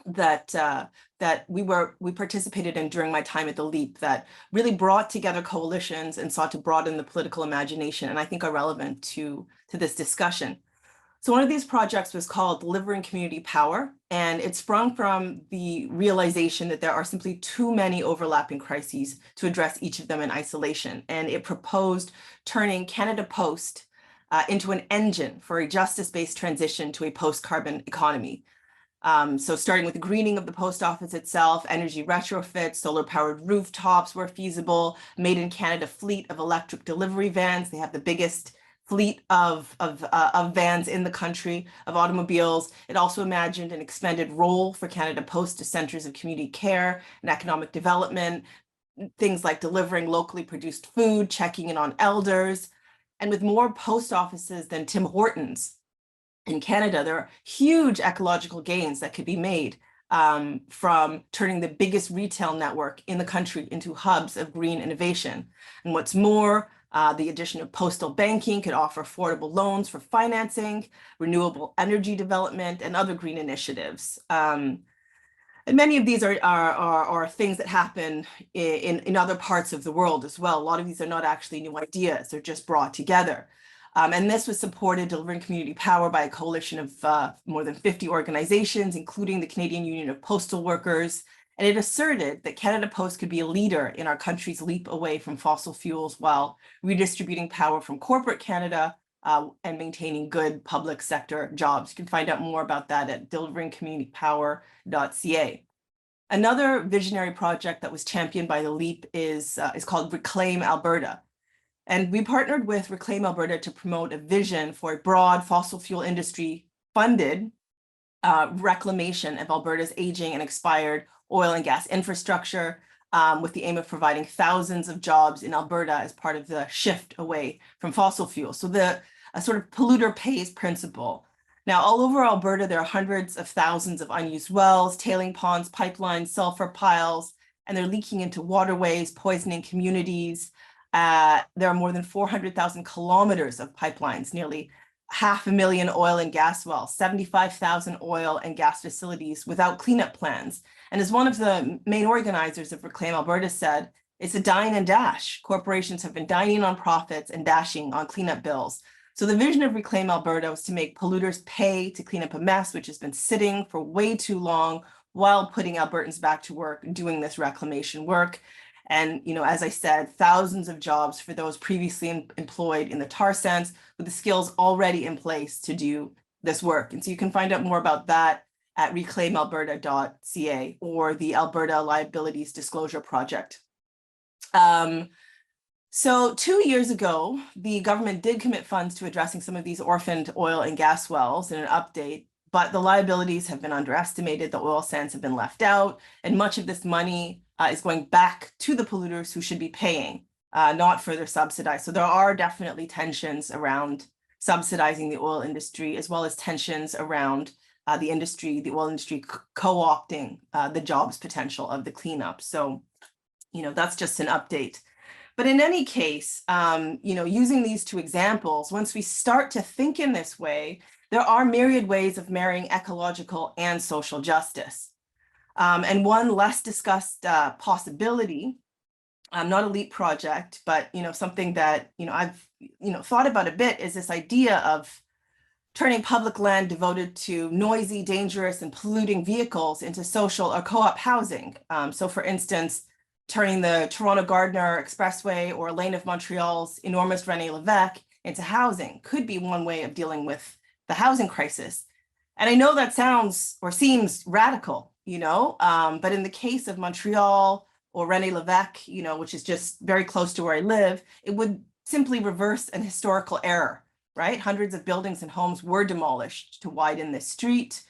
that we participated in during my time at the LEAP that really brought together coalitions and sought to broaden the political imagination, and I think are relevant to this discussion. So one of these projects was called Delivering Community Power, and it sprung from the realization that there are simply too many overlapping crises to address each of them in isolation. And it proposed turning Canada Post into an engine for a justice-based transition to a post-carbon economy. So starting with the greening of the post office itself, energy retrofits, solar-powered rooftops were feasible, made in Canada fleet of electric delivery vans. They have the biggest fleet of vans in the country, of automobiles. It also imagined an expanded role for Canada Post to centers of community care and economic development, things like delivering locally produced food, checking in on elders. And with more post offices than Tim Hortons in Canada, there are huge ecological gains that could be made from turning the biggest retail network in the country into hubs of green innovation. And what's more, the addition of postal banking could offer affordable loans for financing, renewable energy development, and other green initiatives. And many of these are things that happen in other parts of the world as well. A lot of these are not actually new ideas, they're just brought together. And this was supported, Delivering Community Power, by a coalition of more than 50 organizations, including the Canadian Union of Postal Workers. And it asserted that Canada Post could be a leader in our country's leap away from fossil fuels while redistributing power from corporate Canada and maintaining good public sector jobs. You can find out more about that at deliveringcommunitypower.ca. Another visionary project that was championed by the LEAP is called Reclaim Alberta. And we partnered with Reclaim Alberta to promote a vision for a broad fossil fuel industry funded reclamation of Alberta's aging and expired oil and gas infrastructure, with the aim of providing thousands of jobs in Alberta as part of the shift away from fossil fuels. So a sort of polluter pays principle. Now, all over Alberta, there are hundreds of thousands of unused wells, tailing ponds, pipelines, sulfur piles, and they're leaking into waterways, poisoning communities. There are more than 400,000 kilometers of pipelines, nearly 500,000 oil and gas wells, 75,000 oil and gas facilities without cleanup plans. And as one of the main organizers of Reclaim Alberta said, it's a dine and dash. Corporations have been dining on profits and dashing on cleanup bills. So the vision of Reclaim Alberta was to make polluters pay to clean up a mess which has been sitting for way too long while putting Albertans back to work doing this reclamation work. And, you know, as I said, thousands of jobs for those previously employed in the tar sands with the skills already in place to do this work. And so you can find out more about that at reclaimalberta.ca or the Alberta Liabilities Disclosure Project. So 2 years ago, the government did commit funds to addressing some of these orphaned oil and gas wells in an update, but the liabilities have been underestimated, the oil sands have been left out, and much of this money is going back to the polluters who should be paying, not further subsidized. So there are definitely tensions around subsidizing the oil industry, as well as tensions around the oil industry co-opting the jobs potential of the cleanup. So, you know, that's just an update. But in any case, you know, using these two examples, once we start to think in this way, there are myriad ways of marrying ecological and social justice. And one less discussed possibility, not a LEAP project, but, you know, something that, you know, I've, you know, thought about a bit is this idea of turning public land devoted to noisy, dangerous, and polluting vehicles into social or co-op housing. So for instance, turning the Toronto Gardiner Expressway or a lane of Montreal's enormous Renee Levesque into housing could be one way of dealing with the housing crisis. And I know that sounds or seems radical, you know, but in the case of Montreal or Renee Levesque, you know, which is just very close to where I live, it would simply reverse an historical error, right? Hundreds of buildings and homes were demolished to widen this street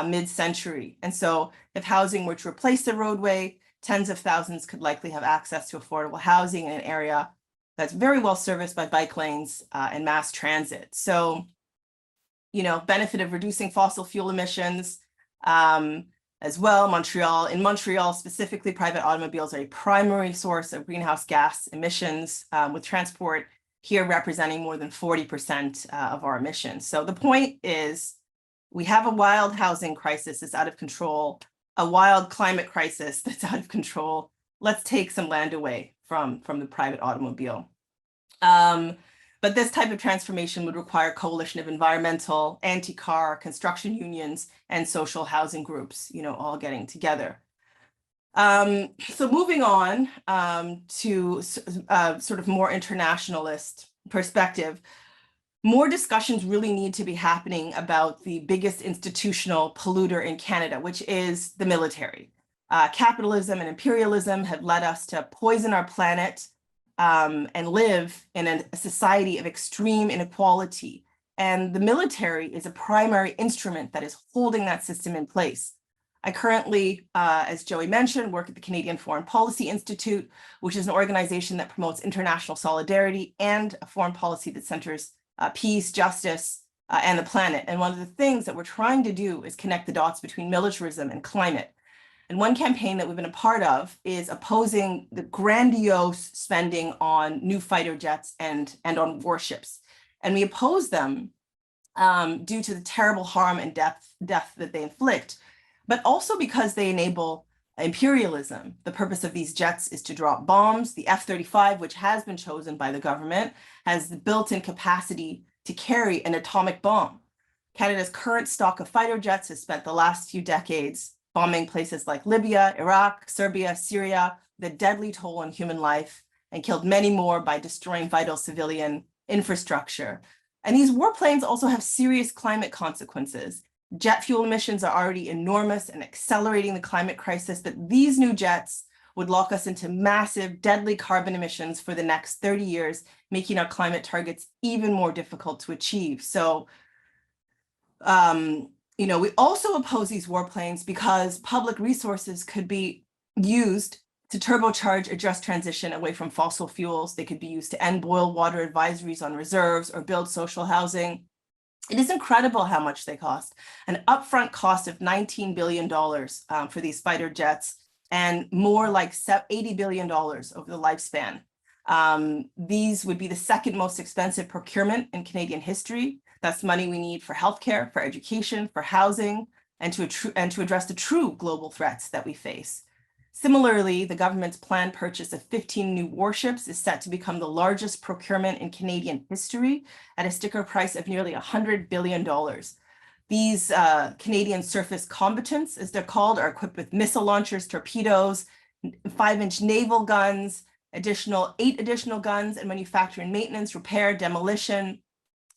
mid-century. And so if housing were to replace the roadway, tens of thousands could likely have access to affordable housing in an area that's very well serviced by bike lanes and mass transit. So, you know, benefit of reducing fossil fuel emissions as well. In Montreal specifically, private automobiles are a primary source of greenhouse gas emissions, with transport here representing more than 40% of our emissions. So the point is, we have a wild housing crisis that's out of control, a wild climate crisis that's out of control. Let's take some land away from the private automobile. But this type of transformation would require a coalition of environmental, anti-car, construction unions, and social housing groups, you know, all getting together. So moving on to sort of more internationalist perspective, more discussions really need to be happening about the biggest institutional polluter in Canada, which is the military. Capitalism and imperialism have led us to poison our planet and live in a society of extreme inequality. And the military is a primary instrument that is holding that system in place. I currently, as Joey mentioned, work at the Canadian Foreign Policy Institute, which is an organization that promotes international solidarity and a foreign policy that centers peace, justice, and the planet. And one of the things that we're trying to do is connect the dots between militarism and climate. And one campaign that we've been a part of is opposing the grandiose spending on new fighter jets and on warships. And we oppose them due to the terrible harm and death that they inflict, but also because they enable imperialism. The purpose of these jets is to drop bombs. The F-35, which has been chosen by the government, has the built-in capacity to carry an atomic bomb. Canada's current stock of fighter jets has spent the last few decades bombing places like Libya, Iraq, Serbia, Syria, the deadly toll on human life, and killed many more by destroying vital civilian infrastructure. And these warplanes also have serious climate consequences. Jet fuel emissions are already enormous and accelerating the climate crisis, but these new jets would lock us into massive, deadly carbon emissions for the next 30 years, making our climate targets even more difficult to achieve. So, you know, we also oppose these warplanes because public resources could be used to turbocharge a just transition away from fossil fuels. They could be used to end boil water advisories on reserves or build social housing. It is incredible how much they cost. An upfront cost of $19 billion for these fighter jets, and more like $80 billion over the lifespan. These would be the second most expensive procurement in Canadian history. That's money we need for healthcare, for education, for housing, and to address the true global threats that we face. Similarly, the government's planned purchase of 15 new warships is set to become the largest procurement in Canadian history at a sticker price of nearly $100 billion. These Canadian surface combatants, as they're called, are equipped with missile launchers, torpedoes, 5-inch naval guns, 8 additional guns, and manufacture and maintenance, repair, demolition.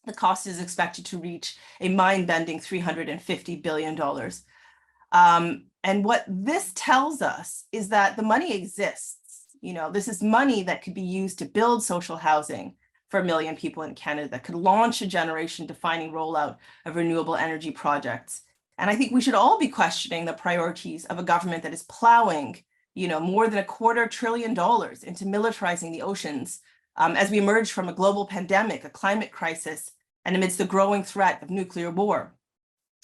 The cost is expected to reach a mind-bending $350 billion. And what this tells us is that the money exists. You know, this is money that could be used to build social housing for 1 million people in Canada, that could launch a generation-defining rollout of renewable energy projects. And I think we should all be questioning the priorities of a government that is plowing, you know, more than $250 billion into militarizing the oceans as we emerge from a global pandemic, a climate crisis, and amidst the growing threat of nuclear war.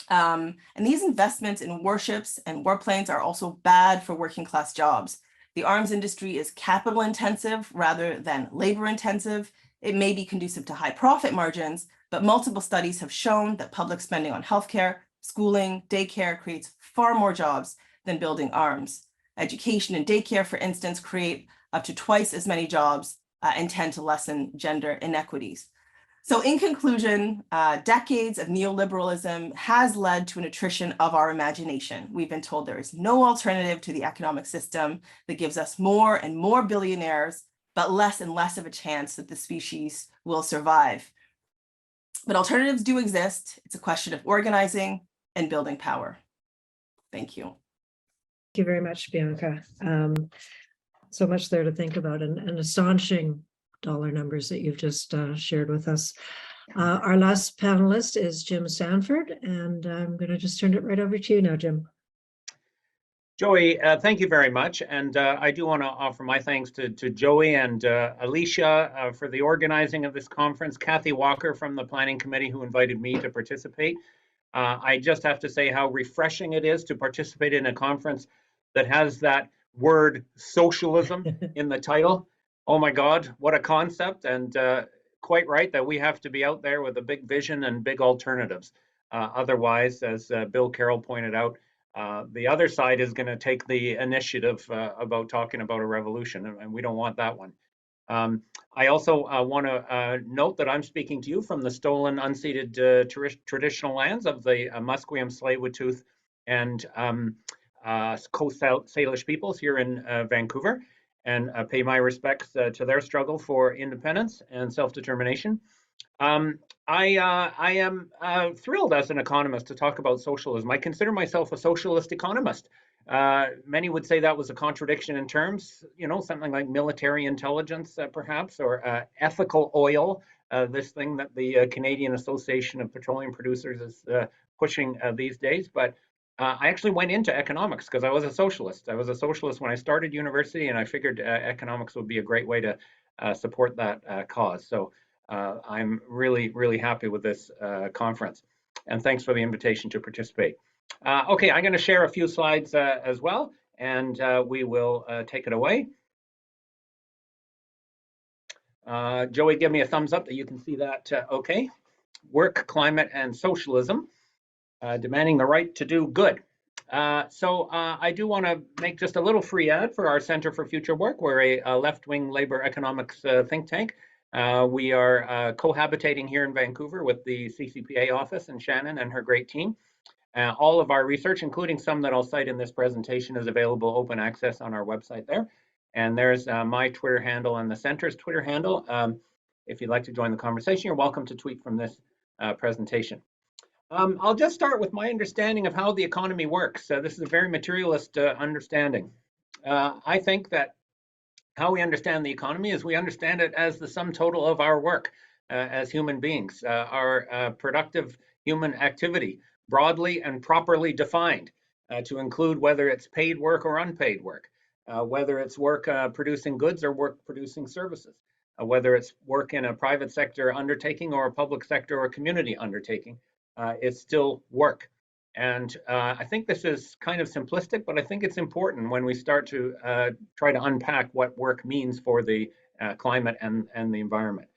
And these investments in warships and warplanes are also bad for working class jobs. The arms industry is capital intensive rather than labor intensive. It may be conducive to high profit margins, but multiple studies have shown that public spending on healthcare, schooling, daycare creates far more jobs than building arms. Education and daycare, for instance, create up to twice as many jobs and tend to lessen gender inequities. So in conclusion, decades of neoliberalism has led to an attrition of our imagination. We've been told there is no alternative to the economic system that gives us more and more billionaires, but less and less of a chance that the species will survive. But alternatives do exist. It's a question of organizing and building power. Thank you. Thank you very much, Bianca. So much there to think about, and astonishing dollar numbers that you've just shared with us. Our last panelist is Jim Stanford, and I'm going to just turn it right over to you now, Jim. Joey, thank you very much. And I do want to offer my thanks to Joey and Alicia for the organizing of this conference, Kathy Walker from the Planning Committee who invited me to participate. I just have to say how refreshing it is to participate in a conference that has that word socialism in the title. Oh my God, what a concept. And quite right that we have to be out there with a big vision and big alternatives. Otherwise, as Bill Carroll pointed out, the other side is going to take the initiative about talking about a revolution, and we don't want that one. I also want to note that I'm speaking to you from the stolen, unceded traditional lands of the Musqueam, Tsleil-Waututh, and Coast Salish peoples here in Vancouver, and pay my respects to their struggle for independence and self-determination. I am thrilled as an economist to talk about socialism. I consider myself a socialist economist. Many would say that was a contradiction in terms, you know, something like military intelligence, perhaps, or ethical oil, this thing that the Canadian Association of Petroleum Producers is pushing these days. But I actually went into economics because I was a socialist. I was a socialist when I started university, and I figured economics would be a great way to support that cause. So I'm really, really happy with this conference. And thanks for the invitation to participate. Okay, I'm going to share a few slides as well, and we will take it away. Joey, give me a thumbs up that you can see that. Okay. Work, climate, and socialism, demanding the right to do good. So I do want to make just a little free ad for our Center for Future Work. We're a left-wing labor economics think tank. We are cohabitating here in Vancouver with the CCPA office and Shannon and her great team. All of our research, including some that I'll cite in this presentation, is available open access on our website there. And there's my Twitter handle and the center's Twitter handle. If you'd like to join the conversation, you're welcome to tweet from this presentation. I'll just start with my understanding of how the economy works. This is a very materialist understanding. I think that how we understand the economy is we understand it as the sum total of our work as human beings, our productive human activity, broadly and properly defined to include whether it's paid work or unpaid work, whether it's work producing goods or work producing services, whether it's work in a private sector undertaking or a public sector or community undertaking, it's still work. And I think this is kind of simplistic, but I think it's important when we start to try to unpack what work means for the climate and the environment.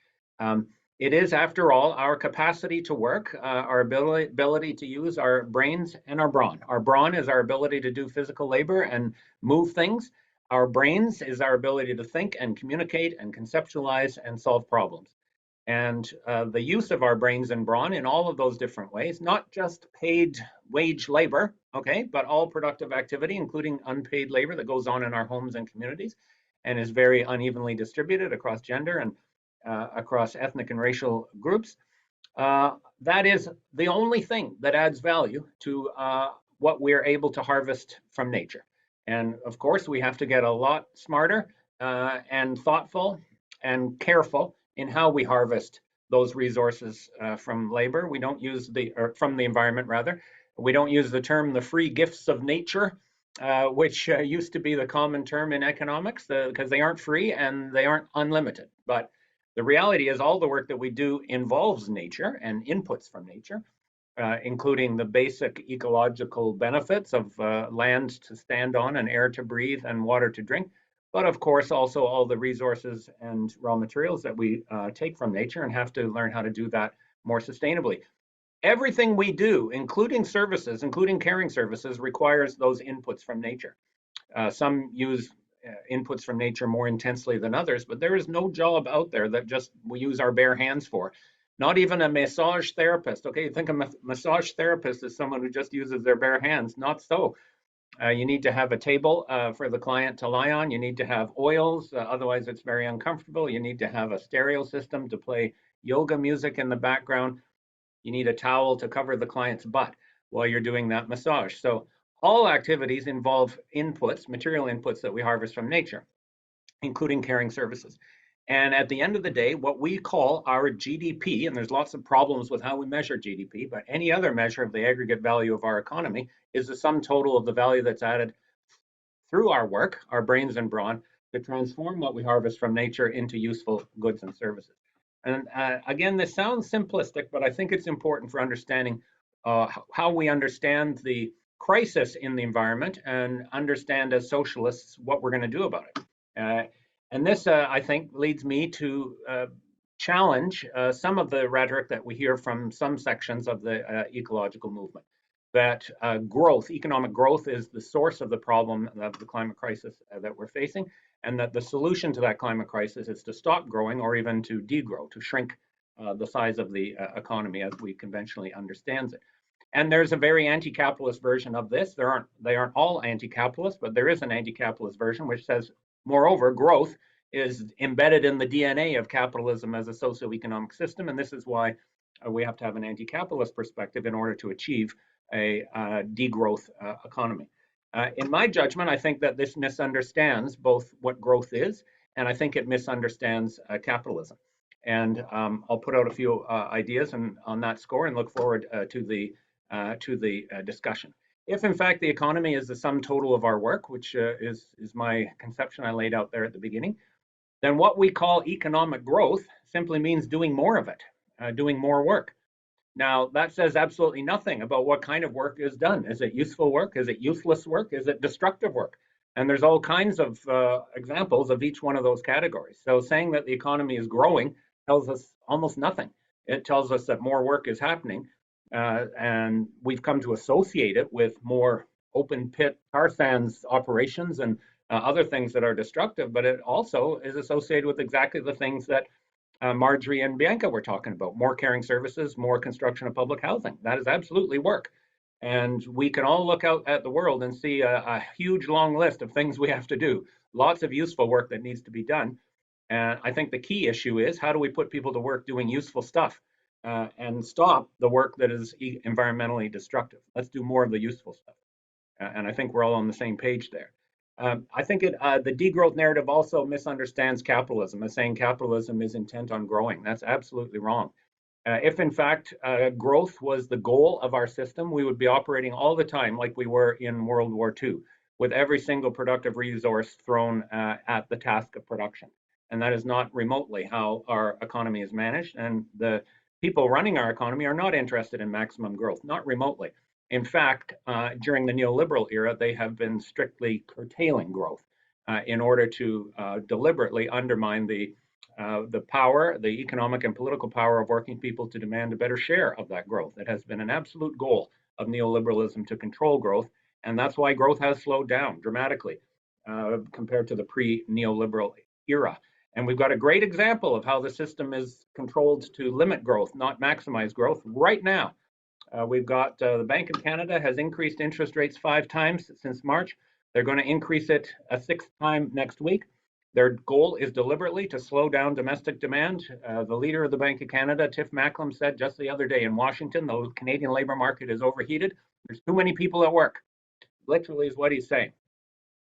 It is, after all, our capacity to work, our ability to use our brains and our brawn. Our brawn is our ability to do physical labor and move things. Our brains is our ability to think and communicate and conceptualize and solve problems. And the use of our brains and brawn in all of those different ways, not just paid wage labor, okay, but all productive activity, including unpaid labor that goes on in our homes and communities and is very unevenly distributed across gender and across ethnic and racial groups. That is the only thing that adds value to what we're able to harvest from nature. And of course, we have to get a lot smarter and thoughtful and careful in how we harvest those resources from labor. We don't use or from the environment rather. We don't use the term the free gifts of nature, which used to be the common term in economics, because they aren't free and they aren't unlimited. But the reality is all the work that we do involves nature and inputs from nature, including the basic ecological benefits of land to stand on and air to breathe and water to drink. But of course, also all the resources and raw materials that we take from nature and have to learn how to do that more sustainably. Everything we do, including services, including caring services, requires those inputs from nature. Some use inputs from nature more intensely than others, but there is no job out there that just we use our bare hands for. Not even a massage therapist. Okay, you think a massage therapist is someone who just uses their bare hands. Not so. You need to have a table for the client to lie on. You need to have oils, otherwise it's very uncomfortable. You need to have a stereo system to play yoga music in the background. You need a towel to cover the client's butt while you're doing that massage. So all activities involve inputs, material inputs that we harvest from nature, including caring services. And at the end of the day, what we call our GDP, and there's lots of problems with how we measure GDP, but any other measure of the aggregate value of our economy is the sum total of the value that's added through our work, our brains and brawn, to transform what we harvest from nature into useful goods and services. And again, this sounds simplistic, but I think it's important for understanding how we understand the crisis in the environment and understand as socialists what we're going to do about it. And this, I think, leads me to challenge some of the rhetoric that we hear from some sections of the ecological movement, that growth, economic growth, is the source of the problem of the climate crisis that we're facing, and that the solution to that climate crisis is to stop growing or even to degrow, to shrink the size of the economy as we conventionally understand it. And there's a very anti-capitalist version of this. They aren't all anti-capitalist, but there is an anti-capitalist version which says, moreover, growth is embedded in the DNA of capitalism as a socio-economic system, and this is why we have to have an anti-capitalist perspective in order to achieve a degrowth economy. In my judgment, I think that this misunderstands both what growth is, and I think it misunderstands capitalism. And I'll put out a few ideas on that score and look forward to the discussion. If in fact the economy is the sum total of our work, which is my conception I laid out there at the beginning, then what we call economic growth simply means doing more of it, doing more work. Now, that says absolutely nothing about what kind of work is done. Is it useful work? Is it useless work? Is it destructive work? And there's all kinds of examples of each one of those categories. So saying that the economy is growing tells us almost nothing. It tells us that more work is happening, and we've come to associate it with more open pit tar sands operations and other things that are destructive, but it also is associated with exactly the things that Marjorie and Bianca were talking about: more caring services, more construction of public housing. That is absolutely work. And we can all look out at the world and see a huge long list of things we have to do, lots of useful work that needs to be done. And I think the key issue is, how do we put people to work doing useful stuff and stop the work that is environmentally destructive? Let's do more of the useful stuff. And I think we're all on the same page there. I think the degrowth narrative also misunderstands capitalism as saying capitalism is intent on growing. That's absolutely wrong. If in fact growth was the goal of our system, we would be operating all the time like we were in World War II, with every single productive resource thrown at the task of production. And that is not remotely how our economy is managed. And the people running our economy are not interested in maximum growth, not remotely. In fact, during the neoliberal era, they have been strictly curtailing growth in order to deliberately undermine the power, the economic and political power of working people to demand a better share of that growth. It has been an absolute goal of neoliberalism to control growth, and that's why growth has slowed down dramatically compared to the pre-neoliberal era. And we've got a great example of how the system is controlled to limit growth, not maximize growth, right now. We've got the Bank of Canada has increased interest rates 5 times since March. They're going to increase it a 6th time next week. Their goal is deliberately to slow down domestic demand. The leader of the Bank of Canada, Tiff Macklem, said just the other day in Washington, the Canadian labor market is overheated. There's too many people at work. Literally is what he's saying.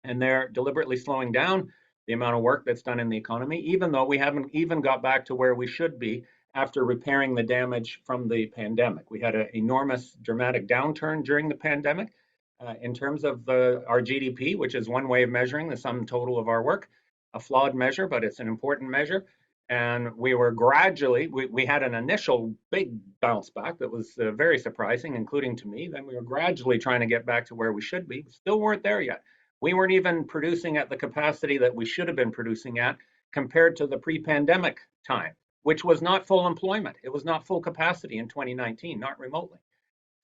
And they're deliberately slowing down the amount of work that's done in the economy, even though we haven't even got back to where we should be after repairing the damage from the pandemic. We had an enormous dramatic downturn during the pandemic in terms of our GDP, which is one way of measuring the sum total of our work, a flawed measure, but it's an important measure. And we were gradually, we had an initial big bounce back that was very surprising, including to me. Then we were gradually trying to get back to where we should be. Still weren't there yet. We weren't even producing at the capacity that we should have been producing at compared to the pre-pandemic time, which was not full employment. It was not full capacity in 2019, not remotely.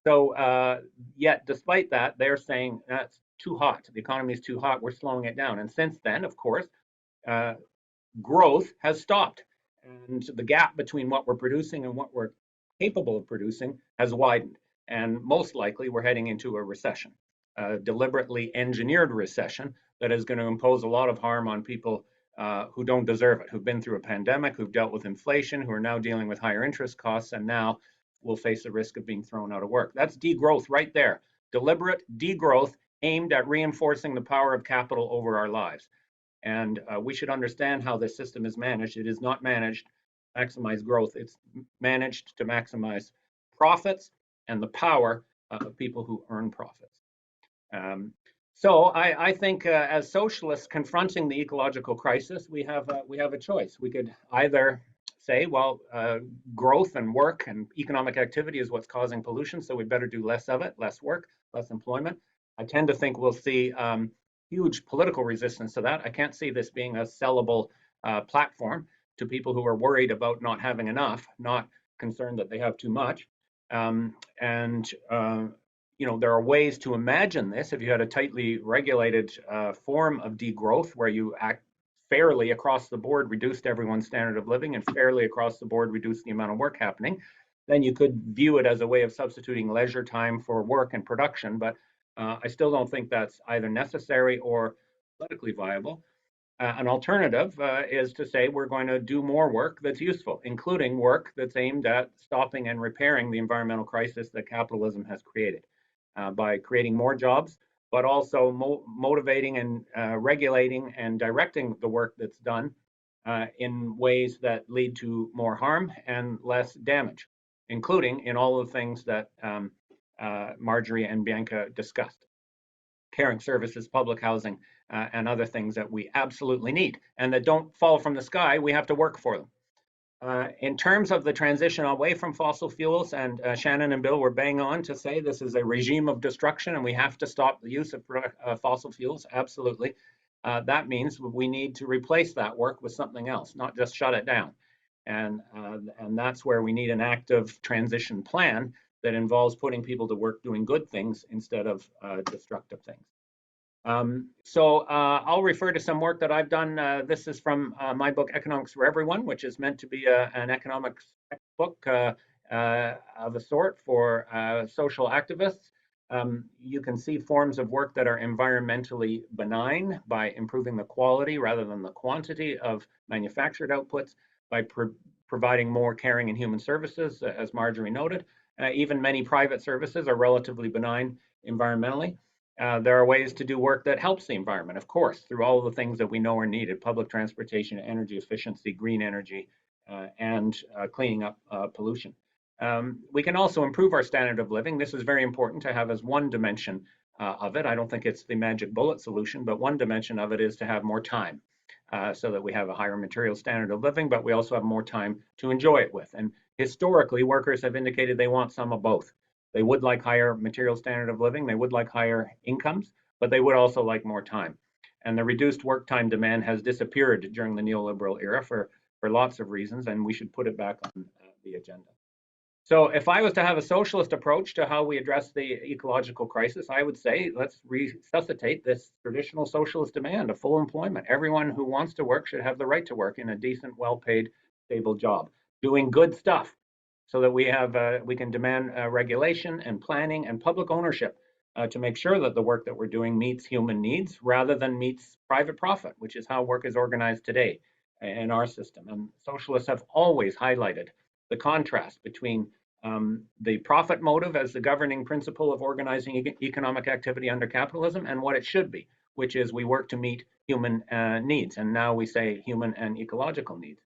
So yet, despite that, they're saying that's too hot. The economy is too hot. We're slowing it down. And since then, of course, growth has stopped. And the gap between what we're producing and what we're capable of producing has widened. And most likely, we're heading into a recession, a deliberately engineered recession that is going to impose a lot of harm on people who don't deserve it, who've been through a pandemic, who've dealt with inflation, who are now dealing with higher interest costs, and now will face the risk of being thrown out of work. That's degrowth right there. Deliberate degrowth aimed at reinforcing the power of capital over our lives. And we should understand how this system is managed. It is not managed to maximize growth. It's managed to maximize profits and the power of people who earn profits. So I think as socialists confronting the ecological crisis, we have a choice. We could either say, well, growth and work and economic activity is what's causing pollution, so we better do less of it, less work, less employment. I tend to think we'll see huge political resistance to that. I can't see this being a sellable platform to people who are worried about not having enough, not concerned that they have too much. You know, there are ways to imagine this. If you had a tightly regulated form of degrowth where you act fairly across the board, reduced everyone's standard of living, and fairly across the board reduce the amount of work happening, then you could view it as a way of substituting leisure time for work and production. But I still don't think that's either necessary or politically viable. An alternative is to say we're going to do more work that's useful, including work that's aimed at stopping and repairing the environmental crisis that capitalism has created by creating more jobs, but also motivating and regulating and directing the work that's done in ways that lead to more harm and less damage, including in all of the things that Marjorie and Bianca discussed. Caring services, public housing, and other things that we absolutely need and that don't fall from the sky. We have to work for them. In terms of the transition away from fossil fuels, and Shannon and Bill were bang on to say this is a regime of destruction and we have to stop the use of fossil fuels, absolutely. That means we need to replace that work with something else, not just shut it down. And that's where we need an active transition plan that involves putting people to work doing good things instead of destructive things. I'll refer to some work that I've done. This is from my book, Economics for Everyone, which is meant to be an economics book of a sort for social activists. You can see forms of work that are environmentally benign by improving the quality rather than the quantity of manufactured outputs, by providing more caring and human services, as Marjorie noted. Even many private services are relatively benign environmentally. There are ways to do work that helps the environment, of course, through all of the things that we know are needed: public transportation, energy efficiency, green energy, and cleaning up pollution. We can also improve our standard of living. This is very important to have as one dimension of it. I don't think it's the magic bullet solution, but one dimension of it is to have more time so that we have a higher material standard of living, but we also have more time to enjoy it with. And historically, workers have indicated they want some of both. They would like higher material standard of living, they would like higher incomes, but they would also like more time. And the reduced work time demand has disappeared during the neoliberal era for lots of reasons, and we should put it back on the agenda. So if I was to have a socialist approach to how we address the ecological crisis, I would say let's resuscitate this traditional socialist demand of full employment. Everyone who wants to work should have the right to work in a decent, well-paid, stable job, doing good stuff, so that we can demand regulation and planning and public ownership to make sure that the work that we're doing meets human needs rather than meets private profit, which is how work is organized today in our system. And socialists have always highlighted the contrast between the profit motive as the governing principle of organizing economic activity under capitalism and what it should be, which is we work to meet human needs. And now we say human and ecological needs,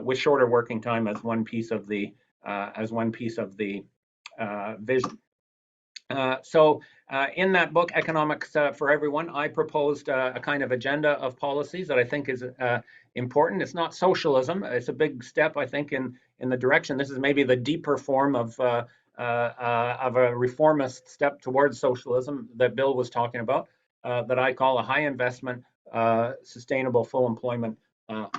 with shorter working time as one piece of the vision. In that book, Economics for Everyone, I proposed a kind of agenda of policies that I think is important. It's not socialism. It's a big step, I think, in the direction. This is maybe the deeper form of a reformist step towards socialism that Bill was talking about, that I call a high investment, sustainable, full employment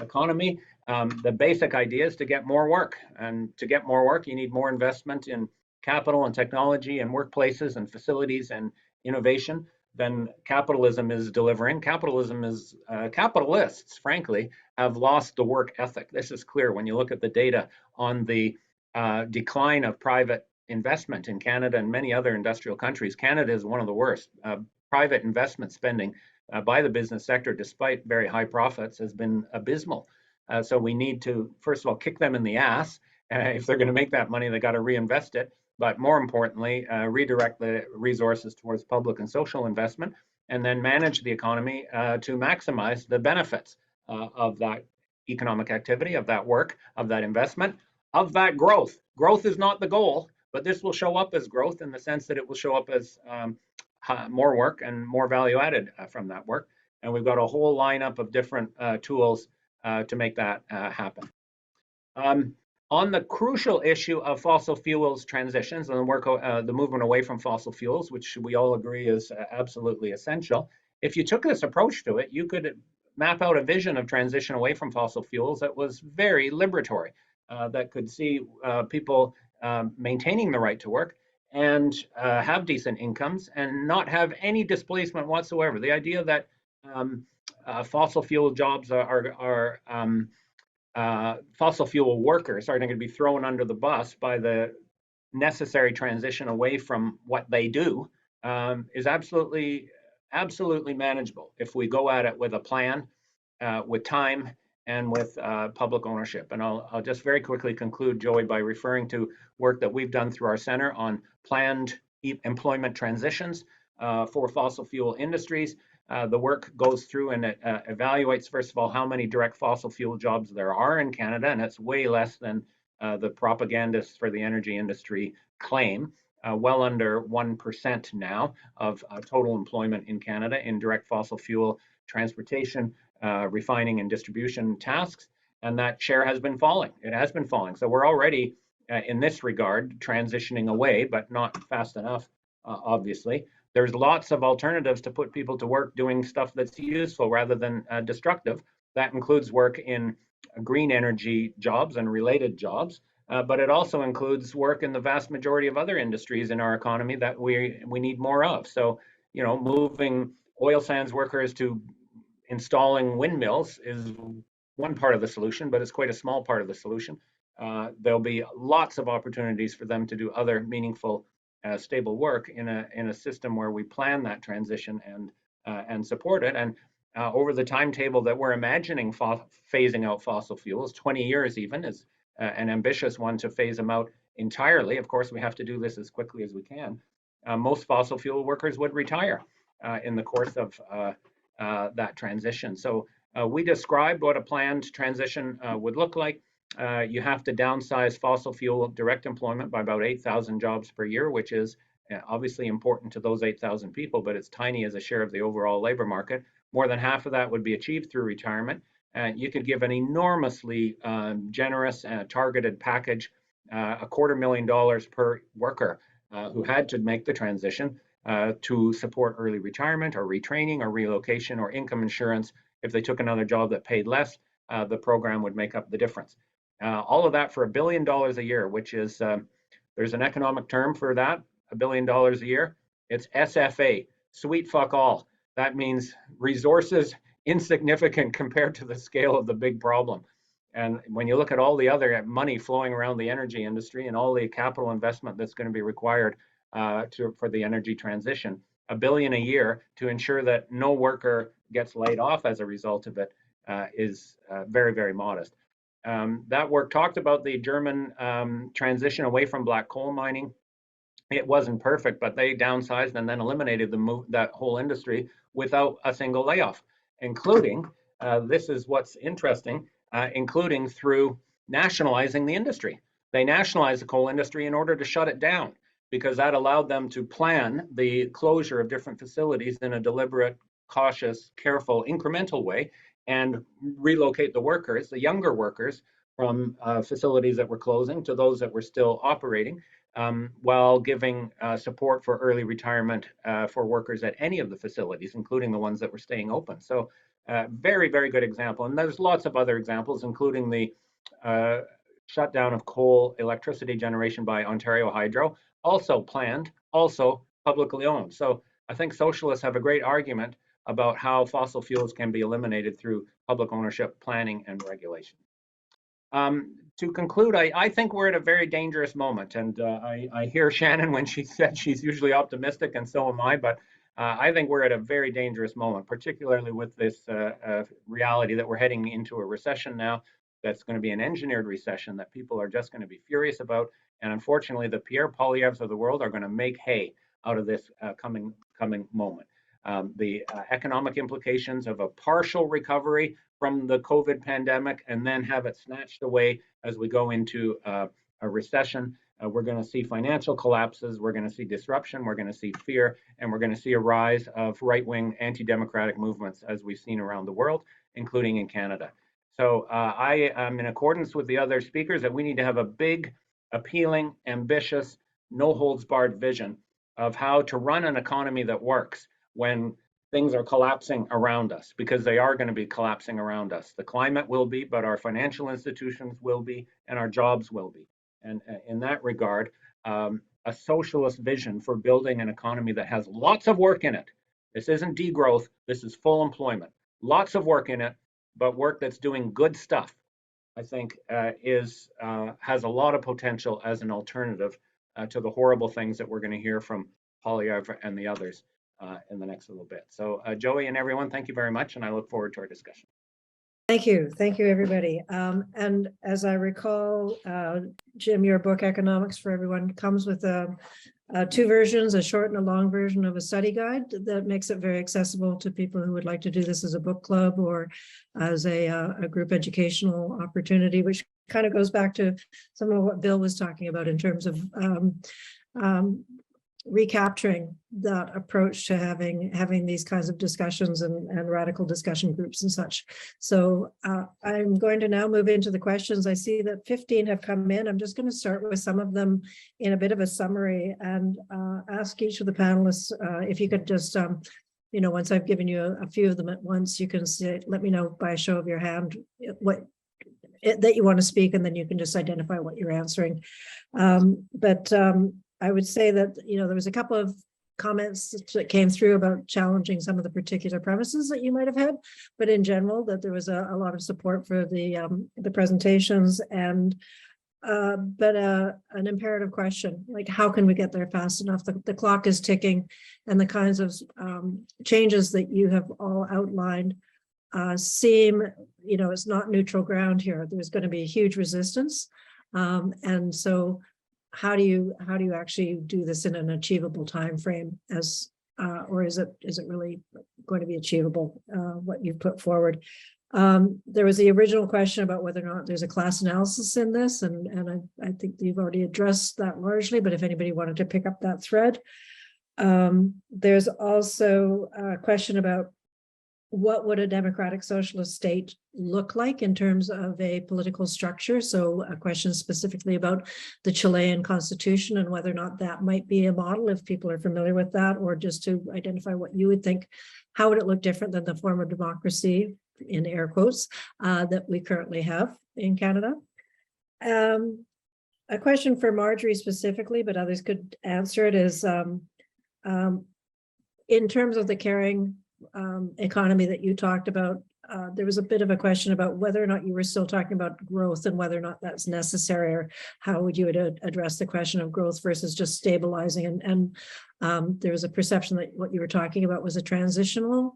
economy. The basic idea is to get more work, and to get more work, you need more investment in capital and technology and workplaces and facilities and innovation than capitalism is delivering. Capitalists, frankly, have lost the work ethic. This is clear when you look at the data on the decline of private investment in Canada and many other industrial countries. Canada is one of the worst. Private investment spending by the business sector, despite very high profits, has been abysmal. So we need to, first of all, kick them in the ass. If they're going to make that money, they got to reinvest it. But more importantly, redirect the resources towards public and social investment. and then manage the economy to maximize the benefits of that economic activity, of that work, of that investment, of that growth. Growth is not the goal, but this will show up as growth in the sense that it will show up as more work and more value added from that work. And we've got a whole lineup of different tools to make that happen. On the crucial issue of fossil fuels transitions and the movement away from fossil fuels, which we all agree is absolutely essential, if you took this approach to it, you could map out a vision of transition away from fossil fuels that was very liberatory, that could see people maintaining the right to work and have decent incomes and not have any displacement whatsoever. The idea that fossil fuel jobs fossil fuel workers are going to be thrown under the bus by the necessary transition away from what they do is absolutely manageable if we go at it with a plan, with time, and with public ownership. And I'll just very quickly conclude, Joey, by referring to work that we've done through our center on planned employment transitions for fossil fuel industries. The work goes through and it evaluates, first of all, how many direct fossil fuel jobs there are in Canada, and it's way less than the propagandists for the energy industry claim. Well under 1% now of total employment in Canada in direct fossil fuel transportation, refining and distribution tasks, and that share has been falling. It has been falling. So we're already, in this regard, transitioning away, but not fast enough, obviously. There's lots of alternatives to put people to work doing stuff that's useful rather than destructive. That includes work in green energy jobs and related jobs, but it also includes work in the vast majority of other industries in our economy that we need more of. So, you know, moving oil sands workers to installing windmills is one part of the solution, but it's quite a small part of the solution. There'll be lots of opportunities for them to do other meaningful, stable work in a system where we plan that transition and support it. And over the timetable that we're imagining phasing out fossil fuels, 20 years even is an ambitious one to phase them out entirely. Of course, we have to do this as quickly as we can. Most fossil fuel workers would retire in the course of that transition. So we described what a planned transition would look like. You have to downsize fossil fuel direct employment by about 8,000 jobs per year, which is obviously important to those 8,000 people, but it's tiny as a share of the overall labor market. More than half of that would be achieved through retirement. You could give an enormously generous targeted package, $250,000 per worker who had to make the transition to support early retirement or retraining or relocation or income insurance. If they took another job that paid less, the program would make up the difference. All of that for $1 billion a year, which is, there's an economic term for that, $1 billion a year. It's SFA, sweet fuck all. That means resources insignificant compared to the scale of the big problem. And when you look at all the other money flowing around the energy industry and all the capital investment that's going to be required for the energy transition, $1 billion a year to ensure that no worker gets laid off as a result of it is very, very modest. That work talked about the German transition away from black coal mining. It wasn't perfect, but they downsized and then eliminated that whole industry without a single layoff, including, this is what's interesting, including through nationalizing the industry. They nationalized the coal industry in order to shut it down, because that allowed them to plan the closure of different facilities in a deliberate, cautious, careful, incremental way, and relocate the workers, the younger workers, from facilities that were closing to those that were still operating, while giving support for early retirement for workers at any of the facilities, including the ones that were staying open. So very, very good example. And there's lots of other examples, including the shutdown of coal electricity generation by Ontario Hydro, also planned, also publicly owned. So I think socialists have a great argument about how fossil fuels can be eliminated through public ownership, planning, and regulation. To conclude, I think we're at a very dangerous moment, and I hear Shannon when she said she's usually optimistic, and so am I, but I think we're at a very dangerous moment, particularly with this reality that we're heading into a recession now that's going to be an engineered recession that people are just going to be furious about, and unfortunately, the Pierre Poilievres of the world are going to make hay out of this coming moment. the economic implications of a partial recovery from the COVID pandemic, and then have it snatched away as we go into a recession. We're going to see financial collapses, we're going to see disruption, we're going to see fear, and we're going to see a rise of right-wing anti-democratic movements as we've seen around the world, including in Canada. So I am in accordance with the other speakers that we need to have a big, appealing, ambitious, no-holds-barred vision of how to run an economy that works when things are collapsing around us, because they are going to be collapsing around us. The climate will be, but our financial institutions will be, and our jobs will be. And in that regard, a socialist vision for building an economy that has lots of work in it. This isn't degrowth, this is full employment. Lots of work in it, but work that's doing good stuff, I think has a lot of potential as an alternative to the horrible things that we're going to hear from Poilievre and the others in the next little bit. So Joey and everyone, thank you very much, and I look forward to our discussion. Thank you, everybody. And as I recall, Jim, your book, Economics for Everyone, comes with two versions, a short and a long version of a study guide that makes it very accessible to people who would like to do this as a book club or as a group educational opportunity, which kind of goes back to some of what Bill was talking about in terms of recapturing that approach to having these kinds of discussions and radical discussion groups and such. So I'm going to now move into the questions. I see that 15 have come in. I'm just going to start with some of them in a bit of a summary and ask each of the panelists if you could just, once I've given you a few of them at once, you can say, let me know by a show of your hand that you want to speak, and then you can just identify what you're answering. I would say that, there was a couple of comments that came through about challenging some of the particular premises that you might have had, but in general, that there was a lot of support for the presentations and an imperative question, like how can we get there fast enough? The clock is ticking, and the kinds of changes that you have all outlined seem, it's not neutral ground here. There's going to be huge resistance, and so how do you actually do this in an achievable time frame, or is it really going to be achievable, what you've put forward? There was the original question about whether or not there's a class analysis in this, and I think you've already addressed that largely, but if anybody wanted to pick up that thread. There's also a question about what would a democratic socialist state look like in terms of a political structure? So a question specifically about the Chilean constitution and whether or not that might be a model, if people are familiar with that, or just to identify what you would think, how would it look different than the form of democracy, in air quotes, that we currently have in Canada? A question for Marjorie specifically, but others could answer it, is in terms of the caring economy that you talked about, there was a bit of a question about whether or not you were still talking about growth and whether or not that's necessary, or how would you address the question of growth versus just stabilizing. And there was a perception that what you were talking about was a transitional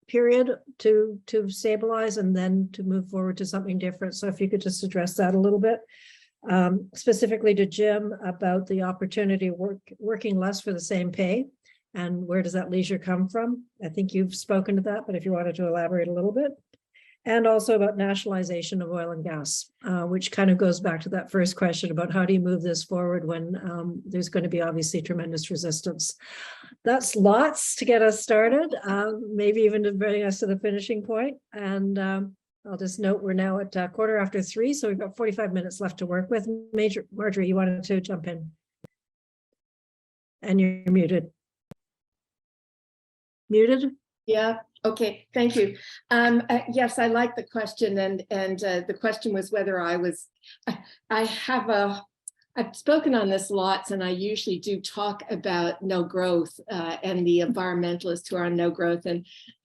period to stabilize and then to move forward to something different. So if you could just address that a little bit. Specifically to Jim about the opportunity working less for the same pay. And where does that leisure come from? I think you've spoken to that, but if you wanted to elaborate a little bit. And also about nationalization of oil and gas, which kind of goes back to that first question about how do you move this forward when there's going to be obviously tremendous resistance. That's lots to get us started, maybe even to bring us to the finishing point. And I'll just note we're now at 3:15, so we've got 45 minutes left to work with. Marjorie, you wanted to jump in? And you're muted. Muted? Yeah, okay, thank you. Yes, I like the question, and the question was whether I've spoken on this lots, and I usually do talk about no growth and the environmentalists who are on no growth.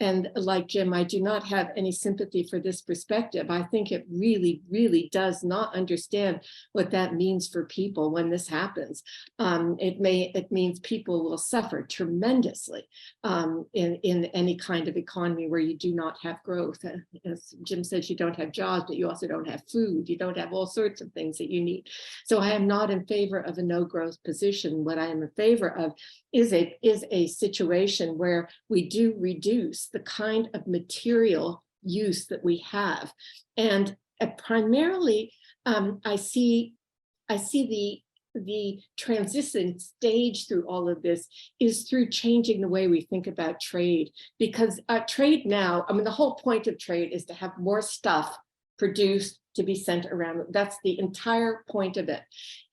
And like Jim, I do not have any sympathy for this perspective. I think it really, really does not understand what that means for people when this happens. It means people will suffer tremendously in any kind of economy where you do not have growth. As Jim says, you don't have jobs, but you also don't have food. You don't have all sorts of things that you need. So I am not not in favor of a no growth position. What I am in favor of is a situation where we do reduce the kind of material use that we have. And primarily, I see the transition stage through all of this is through changing the way we think about trade, because trade now, I mean, the whole point of trade is to have more stuff produced to be sent around. That's the entire point of it.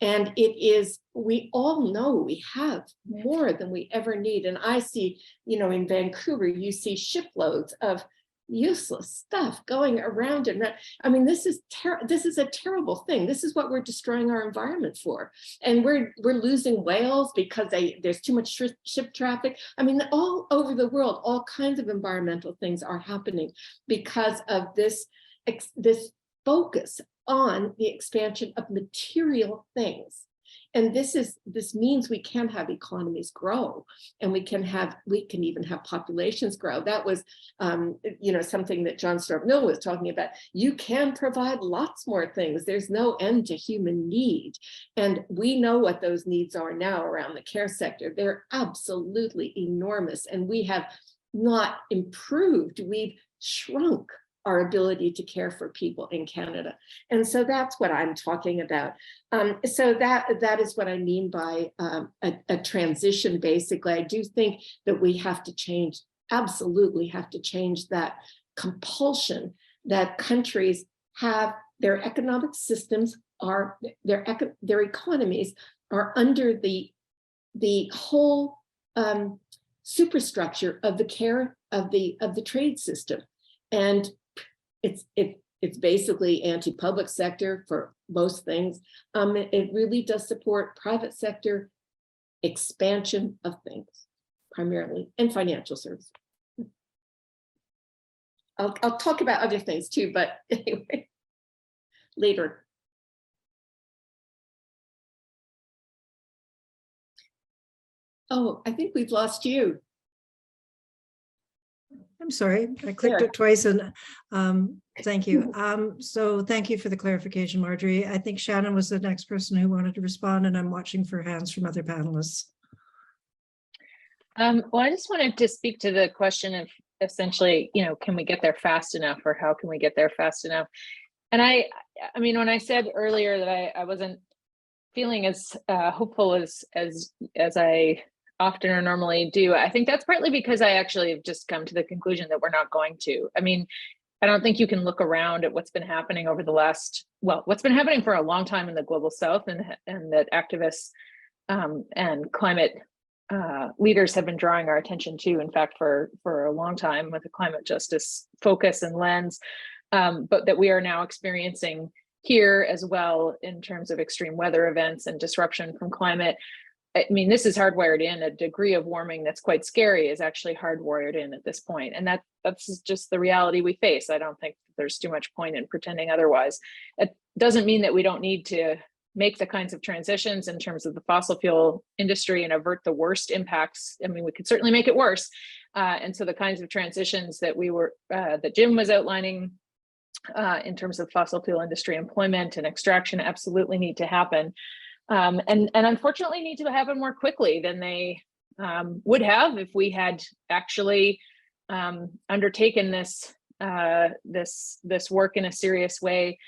And it is, we all know we have more than we ever need. And I see, you know, in Vancouver, you see shiploads of useless stuff going around and around. I mean, this is a terrible thing. This is what we're destroying our environment for. And we're losing whales because there's too much ship traffic. I mean, all over the world, all kinds of environmental things are happening because of this focus on the expansion of material things. And this means we can have economies grow, and we can even have populations grow. That was, you know, something that John Stuart Mill was talking about. You can provide lots more things. There's no end to human need. And we know what those needs are now around the care sector. They're absolutely enormous. And we have not improved. We've shrunk our ability to care for people in Canada. And so that's what I'm talking about. So that is what I mean by a transition, basically. I do think that we have to change, absolutely have to change that compulsion that countries have. Their economic systems are, their economies are under the whole superstructure of the care of the trade system. And it's basically anti-public sector for most things. It really does support private sector expansion of things, primarily, and financial services. I'll talk about other things too, but anyway, later. Oh, I think we've lost you. I'm sorry, I clicked it twice, and thank you. So thank you for the clarification, Marjorie. I think Shannon was the next person who wanted to respond, and I'm watching for hands from other panelists. Well, I just wanted to speak to the question of essentially, you know, can we get there fast enough, or how can we get there fast enough? And I mean, when I said earlier that I wasn't feeling as hopeful as I often or normally do, I think that's partly because I actually have just come to the conclusion that we're not going to. I mean, I don't think you can look around at what's been happening over the last, well, what's been happening for a long time in the global South, and that activists and climate leaders have been drawing our attention to, in fact, for a long time, with a climate justice focus and lens, but that we are now experiencing here as well in terms of extreme weather events and disruption from climate. I mean, this is hardwired in. A degree of warming that's quite scary is actually hardwired in at this point. And that's just the reality we face. I don't think there's too much point in pretending otherwise. It doesn't mean that we don't need to make the kinds of transitions in terms of the fossil fuel industry and avert the worst impacts. I mean, we could certainly make it worse. And so the kinds of transitions that that Jim was outlining in terms of fossil fuel industry employment and extraction absolutely need to happen. And unfortunately need to happen more quickly than they would have if we had actually undertaken this work in a serious way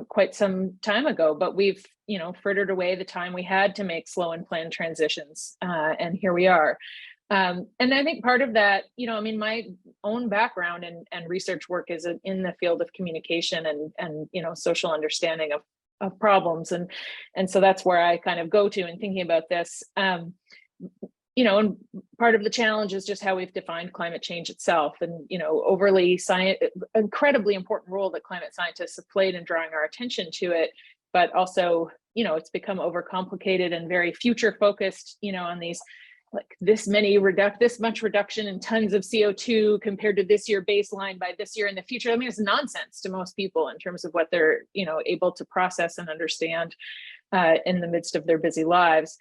quite some time ago. But we've, you know, frittered away the time we had to make slow and planned transitions, and here we are. And I think part of that, you know, I mean, my own background and research work is in the field of communication and you know, social understanding of problems, and so that's where I kind of go to in thinking about this. You know, and part of the challenge is just how we've defined climate change itself, and you know, incredibly important role that climate scientists have played in drawing our attention to it, but also, you know, it's become overcomplicated and very future focused, you know, on these, like this much reduction in tons of CO2 compared to this year baseline by this year in the future. I mean, it's nonsense to most people in terms of what they're, you know, able to process and understand in the midst of their busy lives.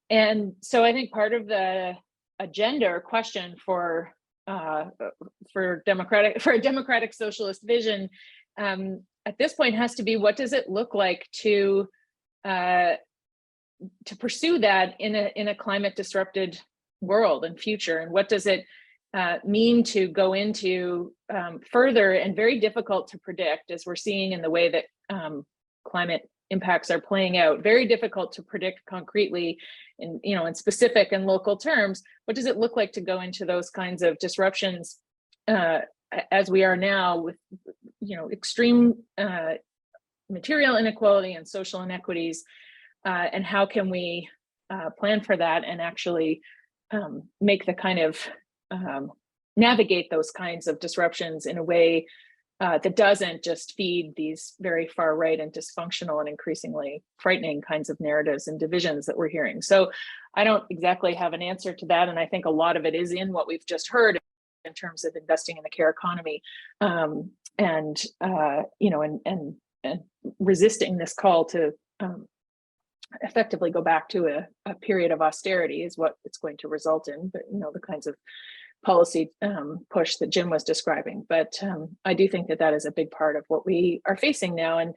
And so I think part of the agenda or question for a democratic socialist vision at this point has to be, what does it look like to pursue that in a climate disrupted world and future, and what does it mean to go into further and very difficult to predict, as we're seeing in the way that climate impacts are playing out, very difficult to predict concretely in specific and local terms. What does it look like to go into those kinds of disruptions as we are now, with extreme material inequality and social inequities, and how can we plan for that and actually make the kind of navigate those kinds of disruptions in a way that doesn't just feed these very far right and dysfunctional and increasingly frightening kinds of narratives and divisions that we're hearing. So I don't exactly have an answer to that, and I think a lot of it is in what we've just heard in terms of investing in the care economy, and resisting this call to effectively go back to a period of austerity is what it's going to result in. But the kinds of policy push that Jim was describing. But I do think that is a big part of what we are facing now, and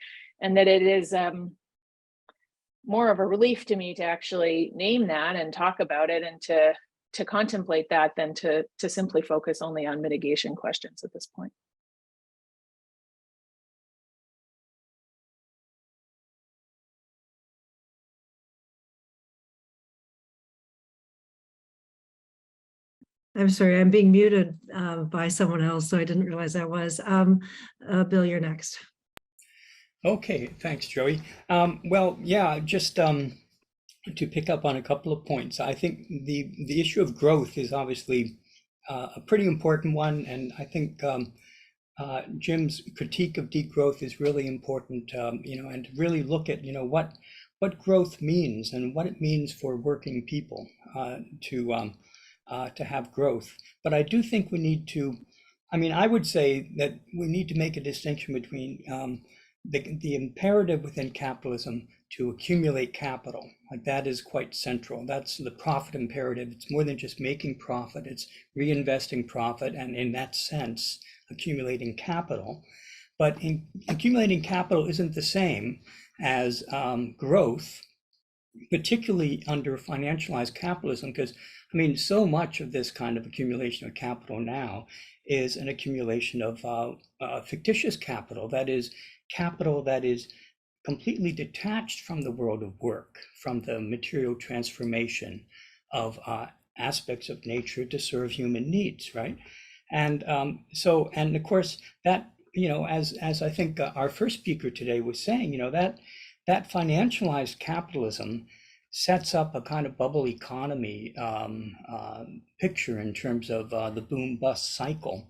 that it is more of a relief to me to actually name that and talk about it and to contemplate that than to simply focus only on mitigation questions at this point. I'm sorry, I'm being muted by someone else, so I didn't realize I was. Bill, you're next. Okay, thanks, Joey. Well, yeah, just to pick up on a couple of points. I think the issue of growth is obviously a pretty important one, and I think Jim's critique of degrowth is really important. And to really look at what growth means and what it means for working people to have growth. But I do think we need to, I would say that we need to make a distinction between the imperative within capitalism to accumulate capital. Like, that is quite central. That's the profit imperative. It's more than just making profit, it's reinvesting profit, and in that sense, accumulating capital. But accumulating capital isn't the same as growth, particularly under financialized capitalism, because so much of this kind of accumulation of capital now is an accumulation of fictitious capital. That is capital that is completely detached from the world of work, from the material transformation of aspects of nature to serve human needs, right? And and of course that, as I think our first speaker today was saying, that financialized capitalism sets up a kind of bubble economy picture in terms of the boom bust cycle.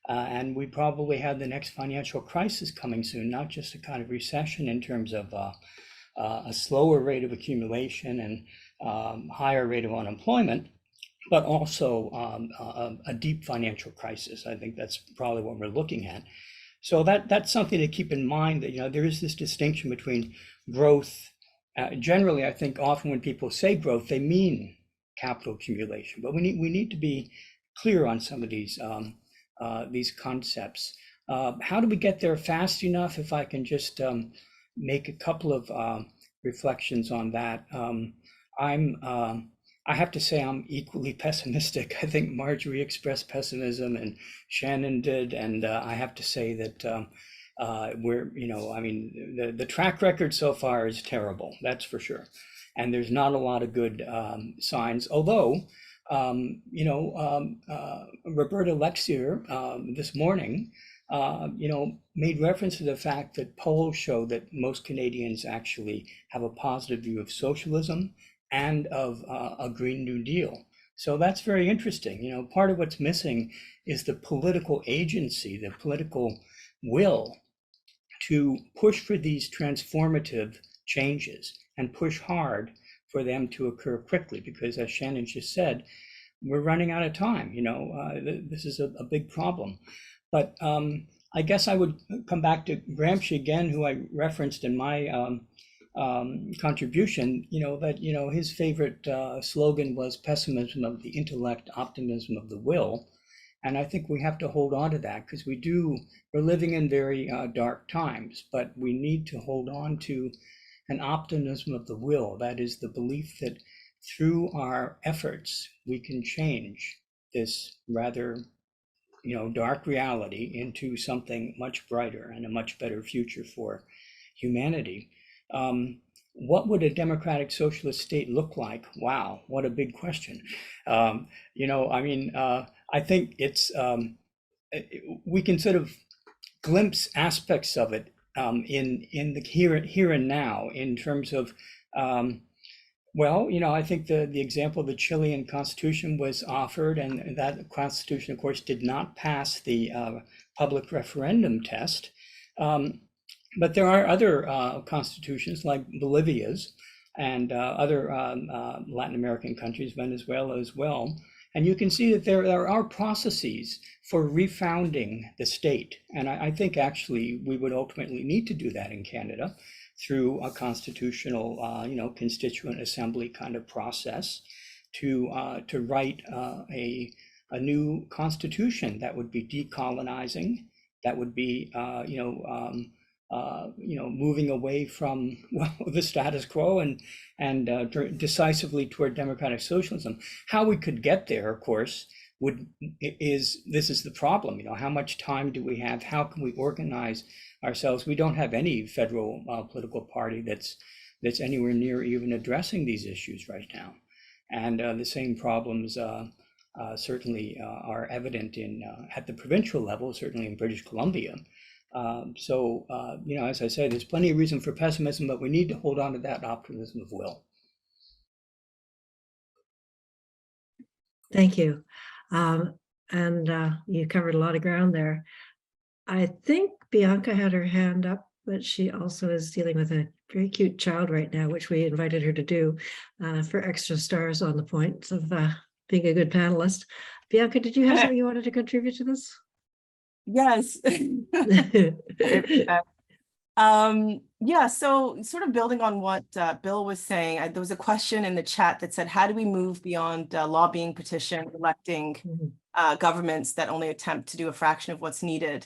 And we probably have the next financial crisis coming soon, not just a kind of recession in terms of a slower rate of accumulation and higher rate of unemployment, but also a deep financial crisis. I think that's probably what we're looking at. So that's something to keep in mind, that there is this distinction between growth. Generally, I think often when people say growth, they mean capital accumulation, but we need to be clear on some of these concepts. How do we get there fast enough? If I can just make a couple of reflections on that. I have to say I'm equally pessimistic. I think Marjorie expressed pessimism and Shannon did, and I have to say that the track record so far is terrible, that's for sure. And there's not a lot of good signs, although Roberta Lexier this morning made reference to the fact that polls show that most Canadians actually have a positive view of socialism and of a Green New Deal. So that's very interesting. Part of what's missing is the political agency, the political will to push for these transformative changes and push hard for them to occur quickly, because as Shannon just said, we're running out of time. This is a big problem. But I guess I would come back to Gramsci again, who I referenced in my contribution, that his favorite slogan was pessimism of the intellect, optimism of the will. And I think we have to hold on to that, because we're living in very dark times, but we need to hold on to an optimism of the will. That is the belief that through our efforts, we can change this rather, dark reality into something much brighter and a much better future for humanity. What would a democratic socialist state look like? Wow, what a big question. I think it's, we can sort of glimpse aspects of it in the here and now, in terms of, I think the example of the Chilean constitution was offered, and that constitution, of course, did not pass the public referendum test. But there are other constitutions like Bolivia's and other Latin American countries, Venezuela as well. And you can see that there are processes for refounding the state. And I think actually we would ultimately need to do that in Canada through a constitutional, constituent assembly kind of process to write a new constitution that would be decolonizing, that would be, moving away from the status quo and decisively toward democratic socialism. How we could get there, of course, this is the problem. How much time do we have? How can we organize ourselves? We don't have any federal political party that's anywhere near even addressing these issues right now, and the same problems certainly are evident at the provincial level, certainly in British Columbia. As I say, there's plenty of reason for pessimism, but we need to hold on to that optimism of will. Thank you. You covered a lot of ground there. I think Bianca had her hand up, but she also is dealing with a very cute child right now, which we invited her to do for extra stars on the points of being a good panelist. Bianca, did you have something you wanted to contribute to this? Yes. So sort of building on what Bill was saying, there was a question in the chat that said, how do we move beyond lobbying, petition, electing governments that only attempt to do a fraction of what's needed?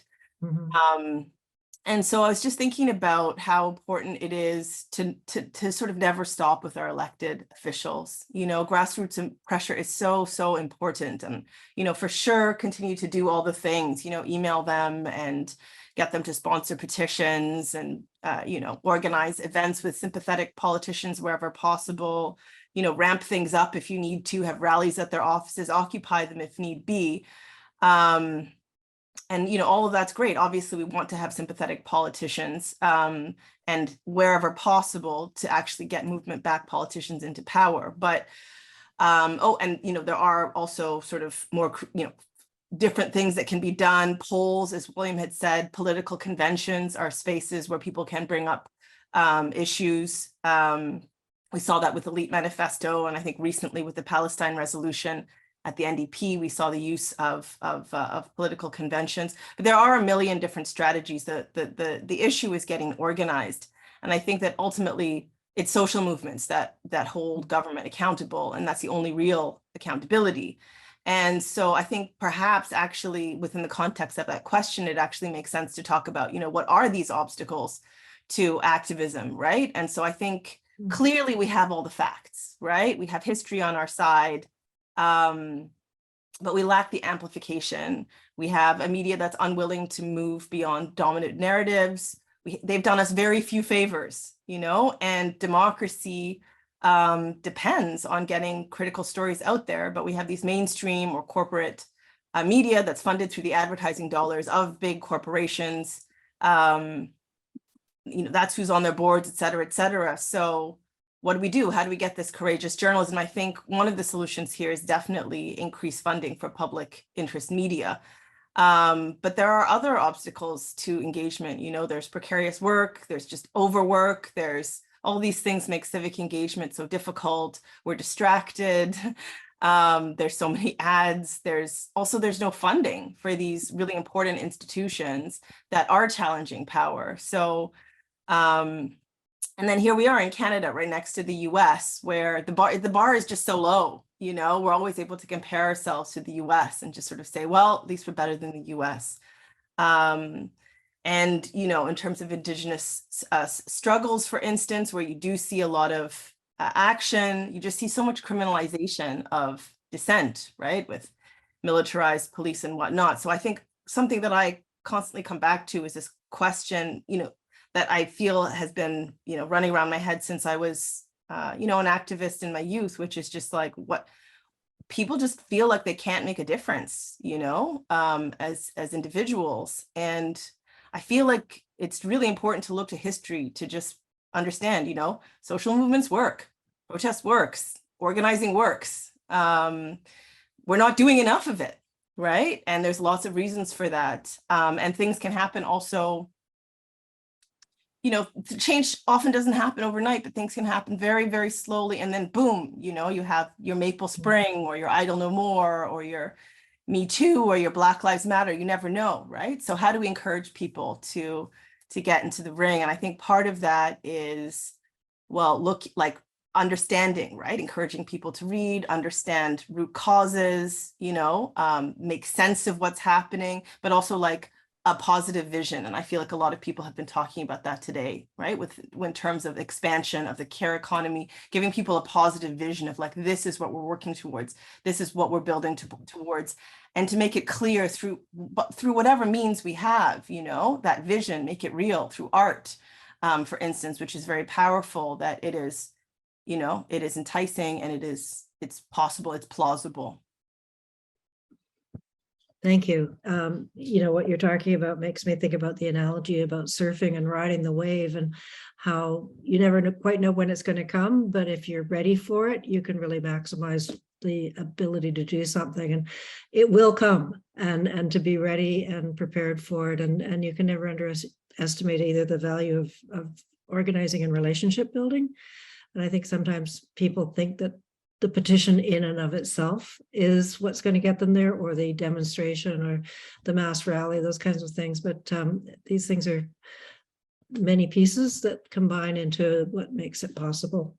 And so I was just thinking about how important it is to sort of never stop with our elected officials. Grassroots pressure is so important, and for sure continue to do all the things, email them and get them to sponsor petitions and organize events with sympathetic politicians wherever possible, ramp things up if you need to, have rallies at their offices, occupy them if need be. And all of that's great. Obviously, we want to have sympathetic politicians, and wherever possible to actually get movement back politicians into power. But there are also sort of more different things that can be done. Polls, as William had said, political conventions are spaces where people can bring up issues. We saw that with the Elite Manifesto, and I think recently with the Palestine Resolution. At the NDP, we saw the use of political conventions, but there are a million different strategies. The issue is getting organized, and I think that ultimately it's social movements that hold government accountable, and that's the only real accountability. And so I think perhaps actually within the context of that question, it actually makes sense to talk about what are these obstacles to activism, right? And so I think clearly we have all the facts, right? We have history on our side. But we lack the amplification. We have a media that's unwilling to move beyond dominant narratives. They've done us very few favors, and democracy depends on getting critical stories out there. But we have these mainstream or corporate media that's funded through the advertising dollars of big corporations. That's who's on their boards, et cetera, et cetera. So what do we do? How do we get this courageous journalism? I think one of the solutions here is definitely increase funding for public interest media. But there are other obstacles to engagement. There's precarious work, there's just overwork, there's all these things make civic engagement so difficult. We're distracted. There's so many ads. There's no funding for these really important institutions that are challenging power. So, and then here we are in Canada, right next to the US, where the bar is just so low. We're always able to compare ourselves to the US and just sort of say, well, at least we're better than the US. And, you know, in terms of Indigenous struggles, for instance, where you do see a lot of action, you just see so much criminalization of dissent, right, with militarized police and whatnot. So I think something that I constantly come back to is this question, you know, that I feel has been, you know, running around my head since I was, you know, an activist in my youth, which is just like, what people just feel like they can't make a difference, you know, as individuals. And I feel like it's really important to look to history to just understand, you know, social movements work, protest works, organizing works. We're not doing enough of it, right? And there's lots of reasons for that. And things can happen also, you know, change often doesn't happen overnight, but things can happen very, very slowly. And then boom, you know, you have your Maple Spring or your Idle No More or your Me Too or your Black Lives Matter. You never know, right? So how do we encourage people to get into the ring? And I think part of that is, well, look, like understanding, right? Encouraging people to read, understand root causes, you know, make sense of what's happening, but also like a positive vision. And I feel like a lot of people have been talking about that today, right? In terms of expansion of the care economy, giving people a positive vision of like, this is what we're working towards. This is what we're building towards. And to make it clear through whatever means we have, you know, that vision, make it real through art, for instance, which is very powerful, that it is, you know, it is enticing and it's possible, it's plausible. Thank you. You know, what you're talking about makes me think about the analogy about surfing and riding the wave and how you never quite know when it's going to come, but if you're ready for it, you can really maximize the ability to do something, and it will come, and to be ready and prepared for it. And you can never underestimate either the value of organizing and relationship building. And I think sometimes people think that the petition in and of itself is what's going to get them there, or the demonstration or the mass rally, those kinds of things. But these things are many pieces that combine into what makes it possible.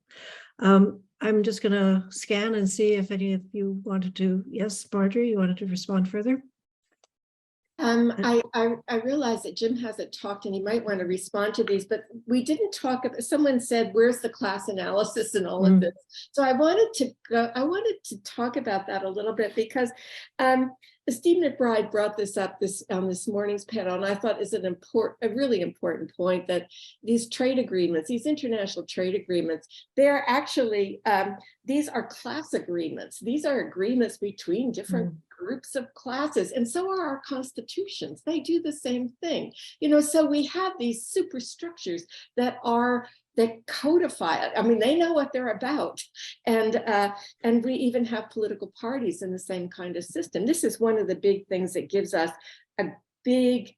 I'm just going to scan and see if any of you wanted to. Yes, Marjorie, you wanted to respond further? I realize that Jim hasn't talked and he might want to respond to these, but we didn't talk about, someone said, where's the class analysis and all of this? So I wanted to talk about that a little bit, because Steve McBride brought this up on this morning's panel, and I thought is a really important point, that these trade agreements, these international trade agreements, they're actually, these are class agreements. These are agreements between different groups of classes, and so are our constitutions. They do the same thing, you know. So we have these superstructures that codify it. I mean, they know what they're about, and we even have political parties in the same kind of system. This is one of the big things that gives us a big,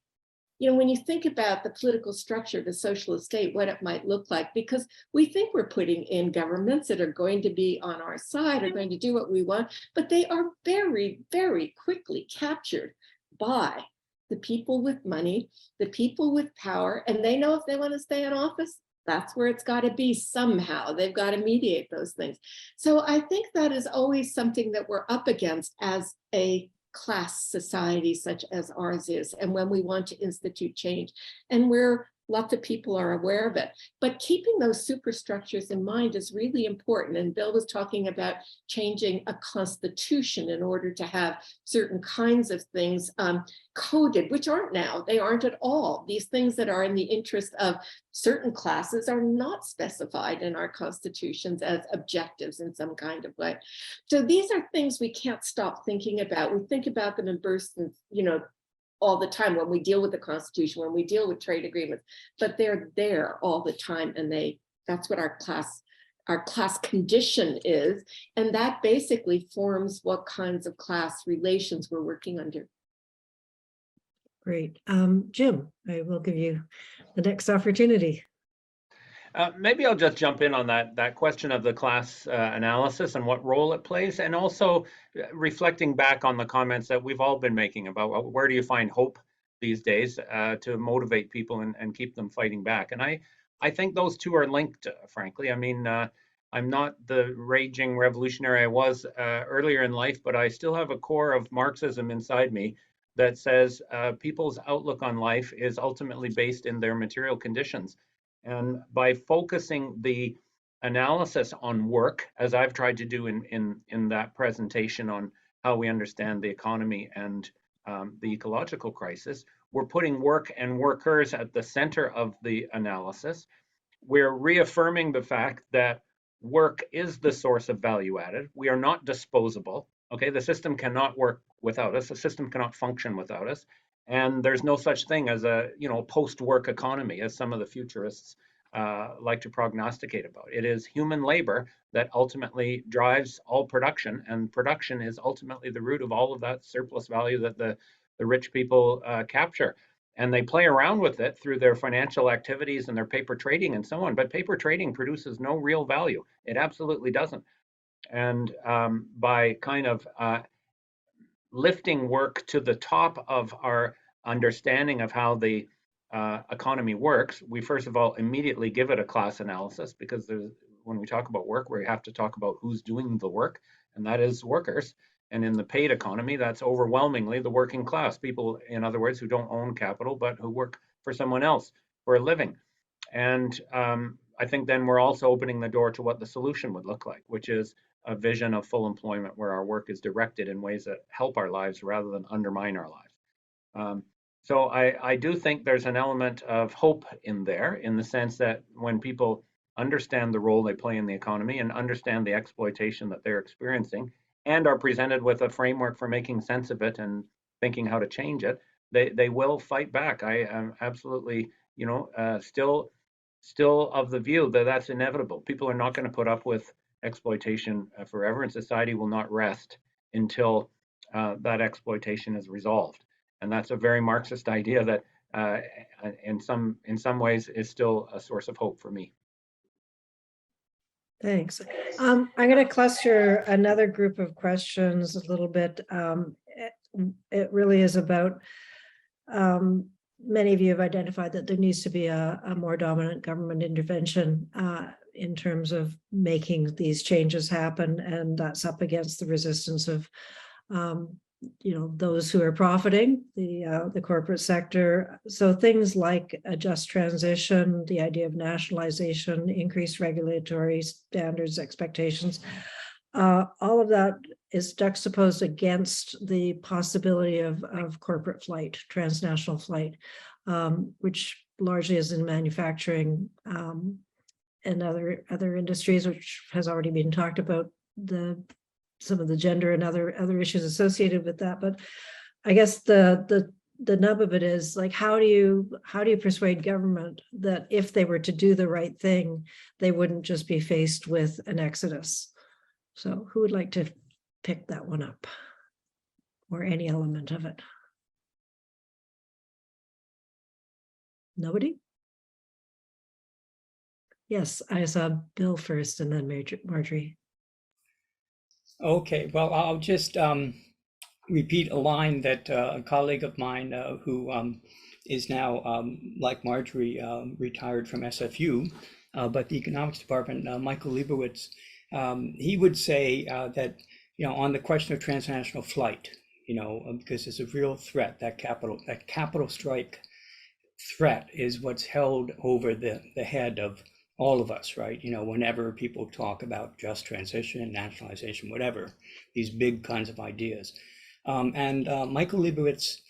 you know, when you think about the political structure of a socialist state, what it might look like, because we think we're putting in governments that are going to be on our side, are going to do what we want, but they are very, very quickly captured by the people with money, the people with power, and they know if they want to stay in office, that's where it's got to be somehow. They've got to mediate those things. So I think that is always something that we're up against as a class society such as ours is, and when we want to institute change, and where lots of people are aware of it. But keeping those superstructures in mind is really important. And Bill was talking about changing a constitution in order to have certain kinds of things coded, which aren't now. They aren't at all. These things that are in the interest of certain classes are not specified in our constitutions as objectives in some kind of way. So these are things we can't stop thinking about. We think about them in bursts, and, you know, all the time when we deal with the Constitution, when we deal with trade agreements, but they're there all the time, and that's what our class condition is, and that basically forms what kinds of class relations we're working under. Great. Jim, I will give you the next opportunity. Maybe I'll just jump in on that question of the class analysis and what role it plays, and also reflecting back on the comments that we've all been making about where do you find hope these days to motivate people and keep them fighting back. And I think those two are linked, frankly. I mean, I'm not the raging revolutionary I was earlier in life, but I still have a core of Marxism inside me that says people's outlook on life is ultimately based in their material conditions. And by focusing the analysis on work, as I've tried to do in that presentation on how we understand the economy and the ecological crisis, we're putting work and workers at the center of the analysis. We're reaffirming the fact that work is the source of value added. We are not disposable. Okay, the system cannot work without us. The system cannot function without us. And there's no such thing as a post-work economy, as some of the futurists like to prognosticate about. It is human labor that ultimately drives all production, and production is ultimately the root of all of that surplus value that the rich people capture. And they play around with it through their financial activities and their paper trading and so on. But paper trading produces no real value. It absolutely doesn't. And by kind of lifting work to the top of our understanding of how the economy works, we first of all immediately give it a class analysis, because when we talk about work, we have to talk about who's doing the work, and that is workers. And in the paid economy, that's overwhelmingly the working class, people, in other words, who don't own capital, but who work for someone else for a living. And I think then we're also opening the door to what the solution would look like, which is a vision of full employment where our work is directed in ways that help our lives rather than undermine our lives. So I do think there's an element of hope in there, in the sense that when people understand the role they play in the economy and understand the exploitation that they're experiencing, and are presented with a framework for making sense of it and thinking how to change it, they will fight back. I am absolutely, still of the view that that's inevitable. People are not going to put up with exploitation forever, and society will not rest until that exploitation is resolved. And that's a very Marxist idea that in some ways is still a source of hope for me. Thanks. I'm going to cluster another group of questions a little bit. It really is about, many of you have identified that there needs to be a more dominant government intervention in terms of making these changes happen, and that's up against the resistance of those who are profiting, the corporate sector. So things like a just transition, the idea of nationalization, increased regulatory standards, expectations, all of that is juxtaposed against the possibility of corporate flight, transnational flight, which largely is in manufacturing and other industries, which has already been talked about, some of the gender and other issues associated with that. But I guess the nub of it is, like, how do you persuade government that if they were to do the right thing, they wouldn't just be faced with an exodus? So who would like to pick that one up, or any element of it? Nobody? Yes, I saw Bill first and then Marjorie. Okay, well, I'll just repeat a line that a colleague of mine who is now, like Marjorie, retired from SFU, but the economics department, Michael Leibowitz, he would say that, on the question of transnational flight, because it's a real threat, that capital strike threat is what's held over the head of all of us, right? Whenever people talk about just transition, nationalization, whatever, these big kinds of ideas. And Michael Leibowitz,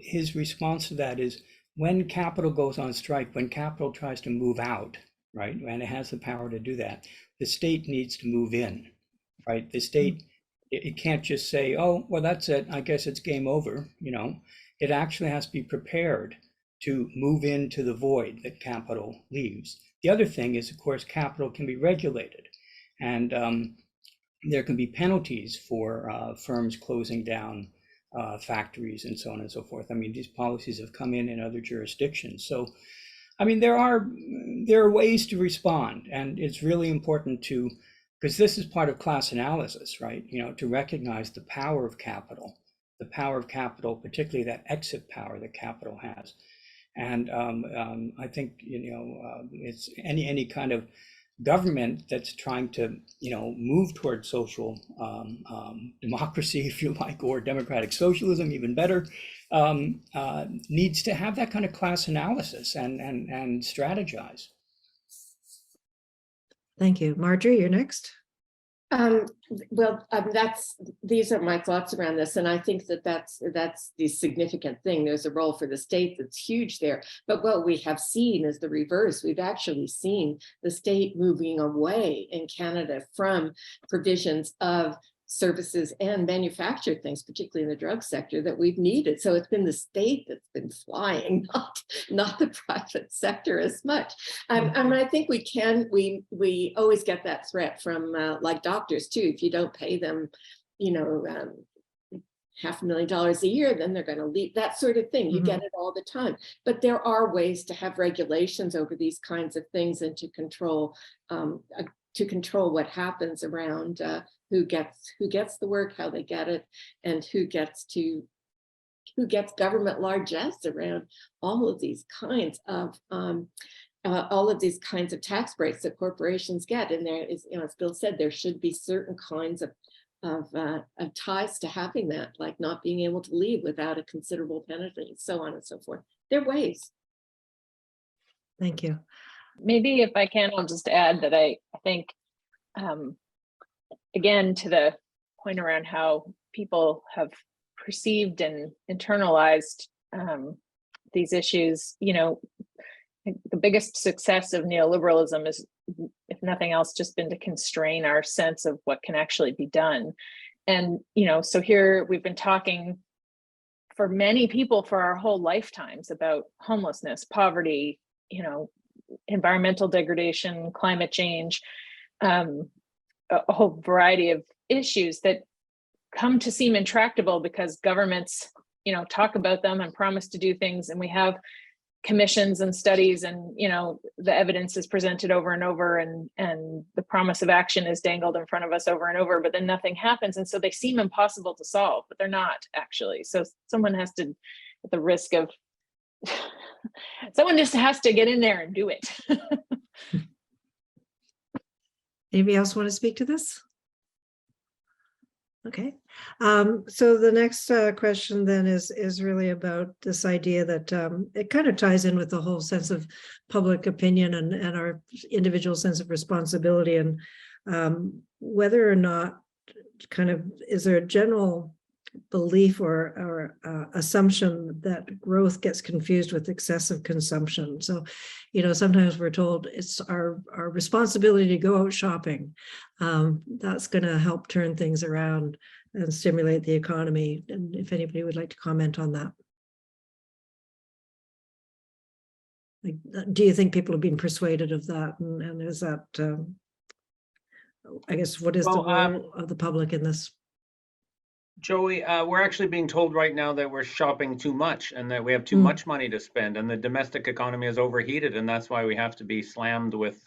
his response to that is, when capital goes on strike, when capital tries to move out, right, and it has the power to do that, the state needs to move in, right? The state, it can't just say, oh, well, that's it, I guess it's game over, It actually has to be prepared to move into the void that capital leaves. The other thing is, of course, capital can be regulated, and there can be penalties for firms closing down factories and so on and so forth. I mean, these policies have come in other jurisdictions. So, I mean, there are ways to respond, and it's really important to, because this is part of class analysis, right? To recognize the power of capital, particularly that exit power that capital has. And I think, it's any kind of government that's trying to, move towards social democracy, if you like, or democratic socialism, even better, needs to have that kind of class analysis and strategize. Thank you. Marjorie, you're next. Well, these are my thoughts around this, and I think that's the significant thing. There's a role for the state that's huge there, but what we have seen is the reverse. We've actually seen the state moving away in Canada from provisions of services and manufactured things, particularly in the drug sector, that we've needed. So it's been the state that's been flying, not the private sector as much. And I think we always get that threat from like doctors too. If you don't pay them, $500,000 a year, then they're going to leave, that sort of thing. You get it all the time. But there are ways to have regulations over these kinds of things and to control what happens around who gets the work, how they get it, and who gets government largesse around all of these kinds of tax breaks that corporations get. And there is, as Bill said, there should be certain kinds of ties to having that, like not being able to leave without a considerable penalty, so on and so forth. There are ways. Thank you. Maybe if I can, I'll just add that I think, again, to the point around how people have perceived and internalized these issues, the biggest success of neoliberalism is, if nothing else, just been to constrain our sense of what can actually be done. And, so here we've been talking for many people for our whole lifetimes about homelessness, poverty, environmental degradation, climate change, a whole variety of issues that come to seem intractable because governments, talk about them and promise to do things. And we have commissions and studies and, the evidence is presented over and over and the promise of action is dangled in front of us over and over, but then nothing happens. And so they seem impossible to solve, but they're not actually. So someone has to, at the risk of, someone just has to get in there and do it. Anybody else want to speak to this? Okay. So the next question then is really about this idea that it kind of ties in with the whole sense of public opinion and our individual sense of responsibility, and whether or not is there a general belief or assumption that growth gets confused with excessive consumption. So, sometimes we're told it's our responsibility to go out shopping. That's going to help turn things around and stimulate the economy. And if anybody would like to comment on that. Do you think people have been persuaded of that? And is that, I guess, what is the role of the public in this? Joey, we're actually being told right now that we're shopping too much and that we have too much money to spend, and the domestic economy is overheated, and that's why we have to be slammed with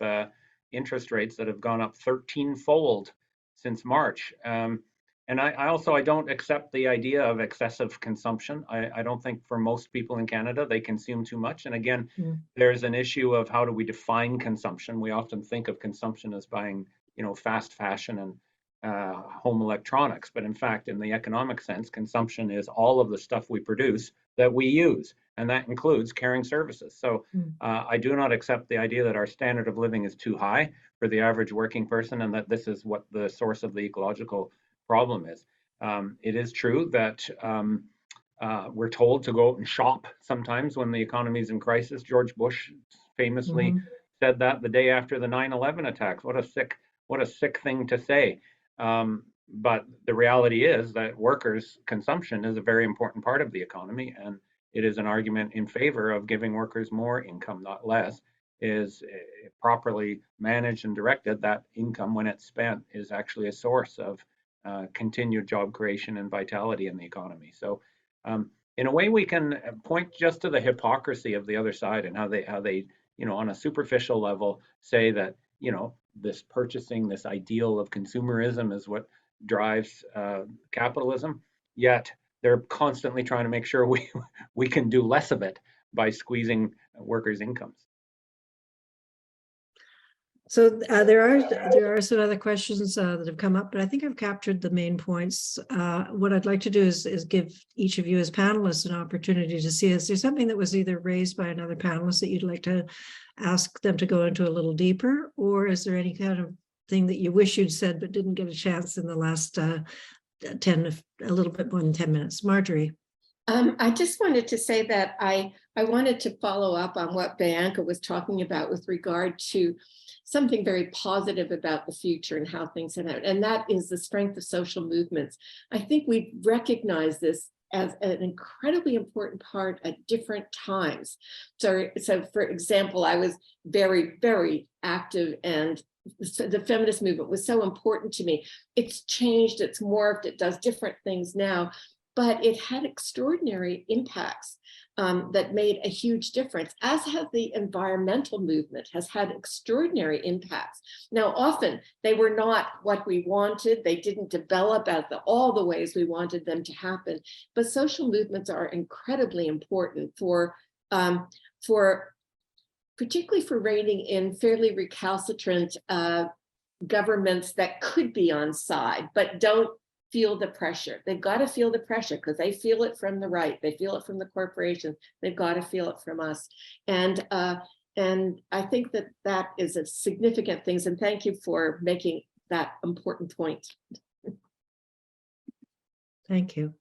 interest rates that have gone up 13-fold since March. And I don't accept the idea of excessive consumption. I don't think for most people in Canada, they consume too much. And again, there's an issue of how do we define consumption? We often think of consumption as buying, fast fashion and home electronics, but in fact, in the economic sense, consumption is all of the stuff we produce that we use, and that includes caring services. So I do not accept the idea that our standard of living is too high for the average working person, and that this is what the source of the ecological problem is. It is true that we're told to go out and shop sometimes when the economy is in crisis. George Bush famously said that the day after the 9/11 attacks. What a sick thing to say. But the reality is that workers' consumption is a very important part of the economy, and it is an argument in favor of giving workers more income, not less. Is properly managed and directed, that income, when it's spent, is actually a source of continued job creation and vitality in the economy. So in a way, we can point just to the hypocrisy of the other side and how they on a superficial level say that this purchasing, this ideal of consumerism is what drives capitalism, yet they're constantly trying to make sure we can do less of it by squeezing workers' incomes. So there are some other questions that have come up, but I think I've captured the main points. What I'd like to do is give each of you as panelists an opportunity to see, is there something that was either raised by another panelist that you'd like to ask them to go into a little deeper, or is there any kind of thing that you wish you'd said but didn't get a chance in the last a little bit more than 10 minutes? Marjorie. I just wanted to say that I wanted to follow up on what Bianca was talking about with regard to something very positive about the future and how things have happened, and that is the strength of social movements. I think we recognize this as an incredibly important part at different times. So for example, I was very, very active, and so the feminist movement was so important to me. It's changed, it's morphed, it does different things now, but it had extraordinary impacts that made a huge difference, as has the environmental movement has had extraordinary impacts. Now, often they were not what we wanted. They didn't develop as all the ways we wanted them to happen, but social movements are incredibly important for particularly for reining in fairly recalcitrant governments that could be on side, but don't feel the pressure. They've got to feel the pressure because they feel it from the right. They feel it from the corporations. They've got to feel it from us. And I think that that is a significant thing. And thank you for making that important point. Thank you.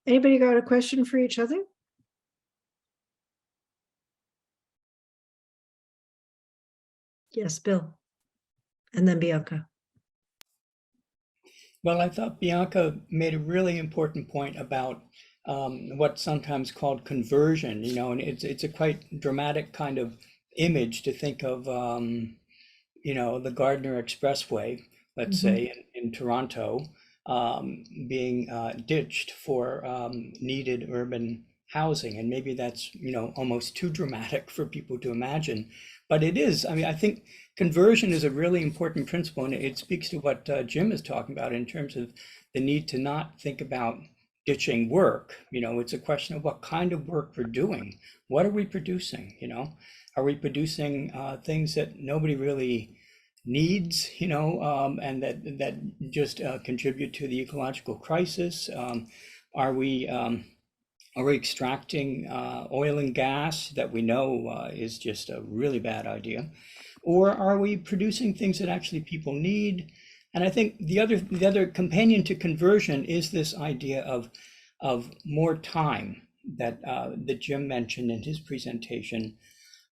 Anybody got a question for each other? Yes, Bill. And then Bianca. Well, I thought Bianca made a really important point about what's sometimes called conversion, and it's a quite dramatic kind of image to think of, the Gardner Expressway, let's say in Toronto, being ditched for needed urban housing. And maybe that's, almost too dramatic for people to imagine, but it is. I mean, I think conversion is a really important principle, and it speaks to what Jim is talking about in terms of the need to not think about ditching work. It's a question of what kind of work we're doing. What are we producing? Are we producing things that nobody really needs, and that just contribute to the ecological crisis? Are we extracting oil and gas that we know is just a really bad idea? Or are we producing things that actually people need? And I think the other companion to conversion is this idea of more time that Jim mentioned in his presentation,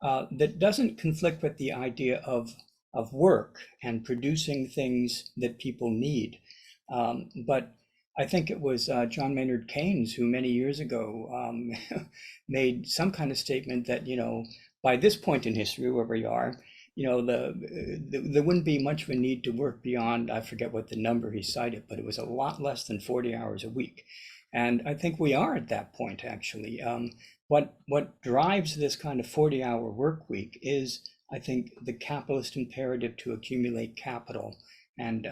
that doesn't conflict with the idea of work and producing things that people need. But I think it was John Maynard Keynes who many years ago made some kind of statement that, by this point in history where we are, there wouldn't be much of a need to work beyond, I forget what the number he cited, but it was a lot less than 40 hours a week. And I think we are at that point, actually. What drives this kind of 40-hour work week is, I think, the capitalist imperative to accumulate capital. And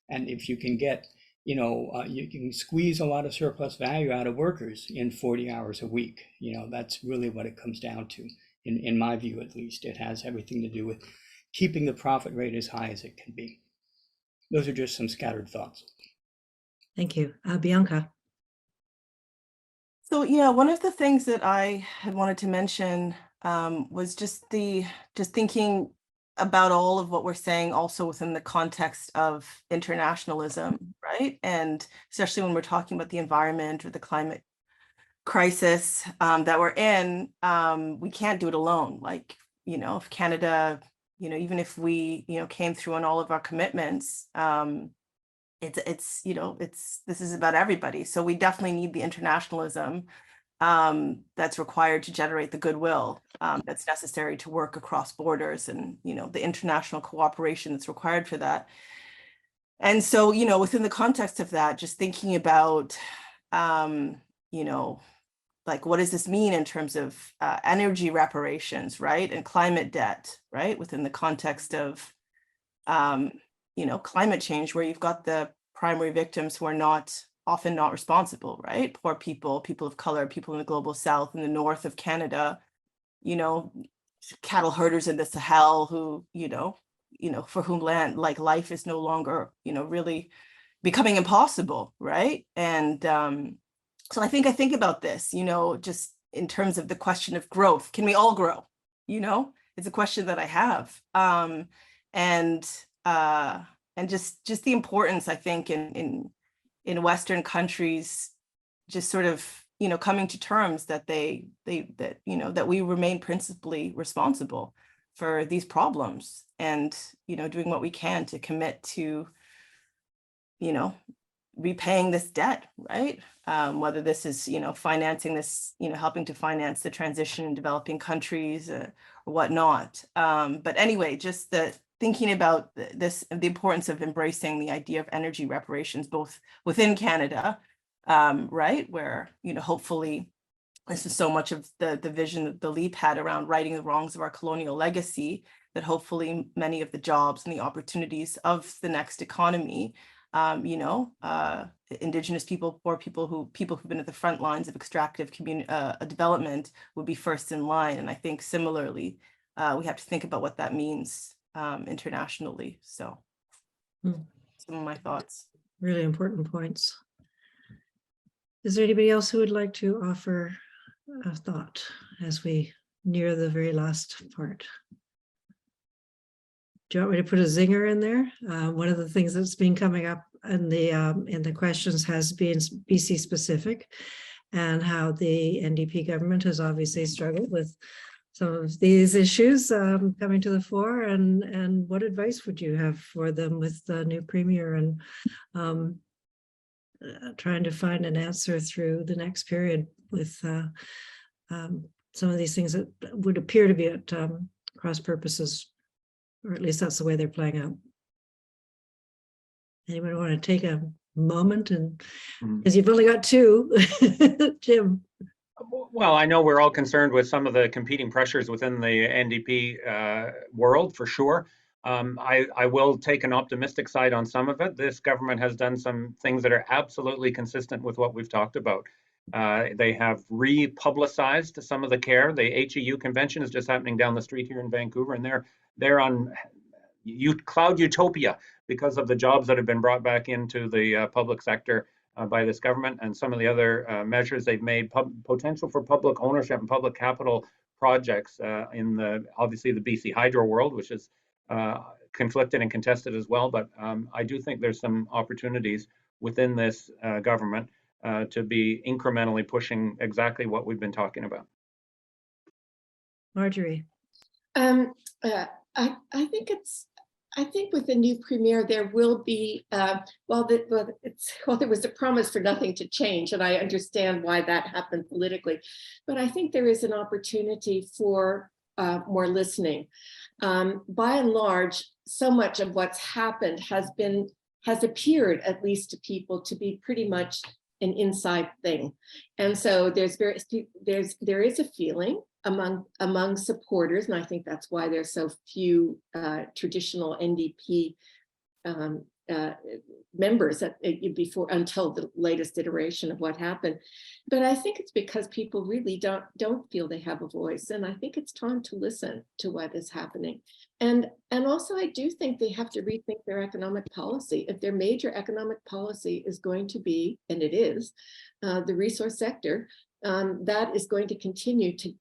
if you can get, you can squeeze a lot of surplus value out of workers in 40 hours a week. That's really what it comes down to. In my view, at least, it has everything to do with keeping the profit rate as high as it can be. Those are just some scattered thoughts. Thank you. Bianca. So yeah, one of the things that I had wanted to mention was just thinking about all of what we're saying also within the context of internationalism, right? And especially when we're talking about the environment or the climate crisis that we're in, we can't do it alone. Like, if Canada, even if we, came through on all of our commitments, this is about everybody. So we definitely need the internationalism that's required to generate the goodwill that's necessary to work across borders, and, the international cooperation that's required for that. And so, within the context of that, just thinking about, like, what does this mean in terms of energy reparations, right? And climate debt, right? Within the context of, climate change, where you've got the primary victims who are often not responsible, right? Poor people, people of color, people in the global south, in the north of Canada, cattle herders in the Sahel who, for whom life is no longer, really becoming impossible, right? And so I think about this, just in terms of the question of growth. Can we all grow? It's a question that I have. And just the importance, I think, in Western countries, just sort of, coming to terms that that we remain principally responsible for these problems, and, doing what we can to commit to, repaying this debt, right? Whether this is, financing this, helping to finance the transition in developing countries or whatnot. But anyway, just thinking about the importance of embracing the idea of energy reparations, both within Canada, right, where, hopefully this is so much of the vision that the LEAP had around righting the wrongs of our colonial legacy, that hopefully many of the jobs and the opportunities of the next economy, Indigenous people, poor people who've been at the front lines of extractive development would be first in line. And I think similarly, we have to think about what that means internationally. So some of my thoughts. Really important points. Is there anybody else who would like to offer a thought as we near the very last part? Do you want me to put a zinger in there? One of the things that's been coming up in the questions has been BC specific, and how the NDP government has obviously struggled with some of these issues coming to the fore, and what advice would you have for them with the new premier and trying to find an answer through the next period with some of these things that would appear to be at cross purposes, or at least that's the way they're playing out. Anyone want to take a moment, and because you've only got two, Jim? Well, I know we're all concerned with some of the competing pressures within the NDP world, for sure. I will take an optimistic side on some of it. This government has done some things that are absolutely consistent with what we've talked about. They have republicized some of the care. The HEU convention is just happening down the street here in Vancouver, and they're on cloud utopia because of the jobs that have been brought back into the public sector by this government, and some of the other measures they've made, potential for public ownership and public capital projects in obviously the BC hydro world, which is conflicted and contested as well. But I do think there's some opportunities within this government to be incrementally pushing exactly what we've been talking about. Marjorie. I think with the new premier, there will be, there was a promise for nothing to change, and I understand why that happened politically, but I think there is an opportunity for more listening. By and large, so much of what's happened has appeared, at least to people, to be pretty much an inside thing, and so there is a feeling among supporters, and I think that's why there's so few traditional NDP members until the latest iteration of what happened. But I think it's because people really don't feel they have a voice, and I think it's time to listen to what is happening. And also, I do think they have to rethink their economic policy. If their major economic policy is going to be, and it is, the resource sector, that is going to continue to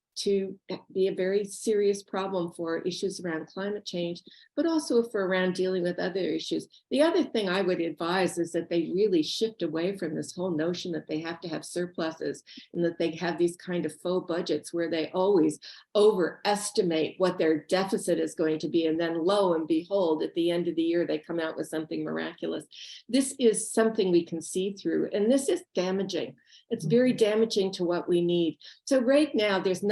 be a very serious problem for issues around climate change, but also for around dealing with other issues. The other thing I would advise is that they really shift away from this whole notion that they have to have surpluses and that they have these kind of faux budgets where they always overestimate what their deficit is going to be. And then lo and behold, at the end of the year, they come out with something miraculous. This is something we can see through, and this is damaging. It's very damaging to what we need. So right now, there's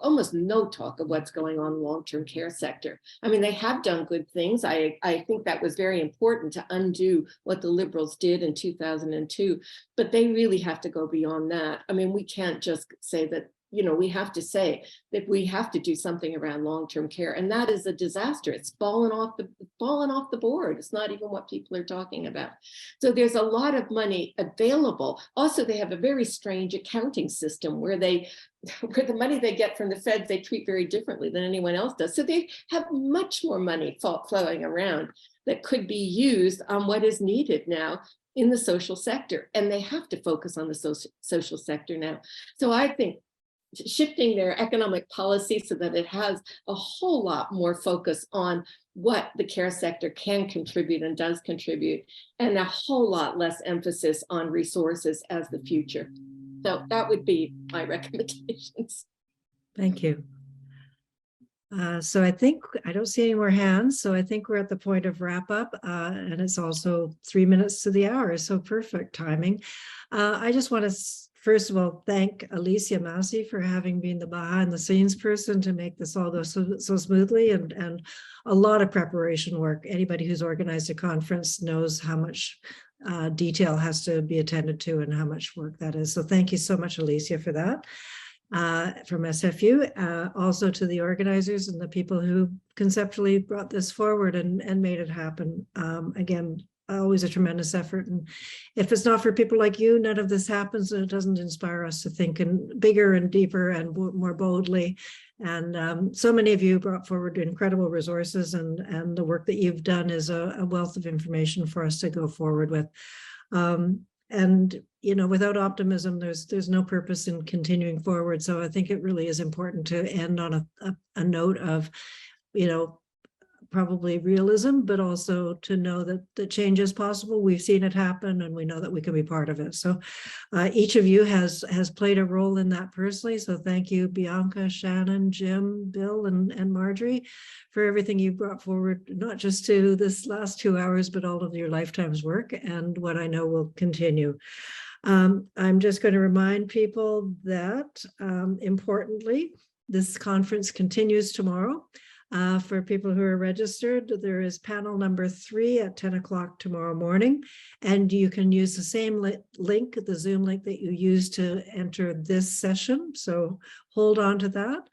almost no talk of what's going on in the long-term care sector. I mean, they have done good things. I think that was very important to undo what the Liberals did in 2002, but they really have to go beyond that. I mean, we can't just say that we have to say that we have to do something around long-term care, and that is a disaster. It's fallen off the board. It's not even what people are talking about. So there's a lot of money available. Also, they have a very strange accounting system where the money they get from the feds, they treat very differently than anyone else does. So they have much more money flowing around that could be used on what is needed now in the social sector. And they have to focus on the social sector now. So I think shifting their economic policy so that it has a whole lot more focus on what the care sector can contribute and does contribute, and a whole lot less emphasis on resources as the future. So that would be my recommendations. Thank you. So I think I don't see any more hands. So I think we're at the point of wrap up, and it's also 3 minutes to the hour. So perfect timing. I just want to first of all thank Alicia Massey for having been the behind the scenes person to make this all go so smoothly, and a lot of preparation work. Anybody who's organized a conference knows how much detail has to be attended to and how much work that is. So thank you so much, Alicia, for that. From SFU, also to the organizers and the people who conceptually brought this forward and made it happen. Again, always a tremendous effort. And if it's not for people like you, none of this happens, and it doesn't inspire us to think bigger and deeper and more boldly. And so many of you brought forward incredible resources, and the work that you've done is a wealth of information for us to go forward with. And without optimism, there's no purpose in continuing forward. So I think it really is important to end on a note of, probably realism, but also to know that the change is possible. We've seen it happen, and we know that we can be part of it. So each of you has played a role in that personally. So thank you, Bianca, Shannon, Jim, Bill, and Marjorie, for everything you brought forward, not just to this last 2 hours, but all of your lifetime's work, and what I know will continue. I'm just going to remind people that, importantly, this conference continues tomorrow. For people who are registered, there is panel number 3 at 10 o'clock tomorrow morning, and you can use the same link, the Zoom link that you used to enter this session. So hold on to that.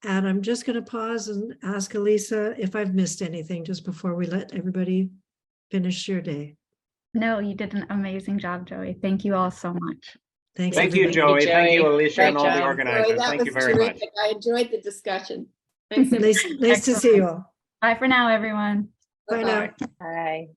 And I'm just going to pause and ask Elisa if I've missed anything just before we let everybody finish your day. No, you did an amazing job, Joey. Thank you all so much. Thanks. Thank you, Joey. Thank you, Alicia, and all the Joey, organizers. that Thank you was very much. terrific. I enjoyed the discussion. Thanks. Nice to see you all. Bye for now, everyone. Bye now. Bye.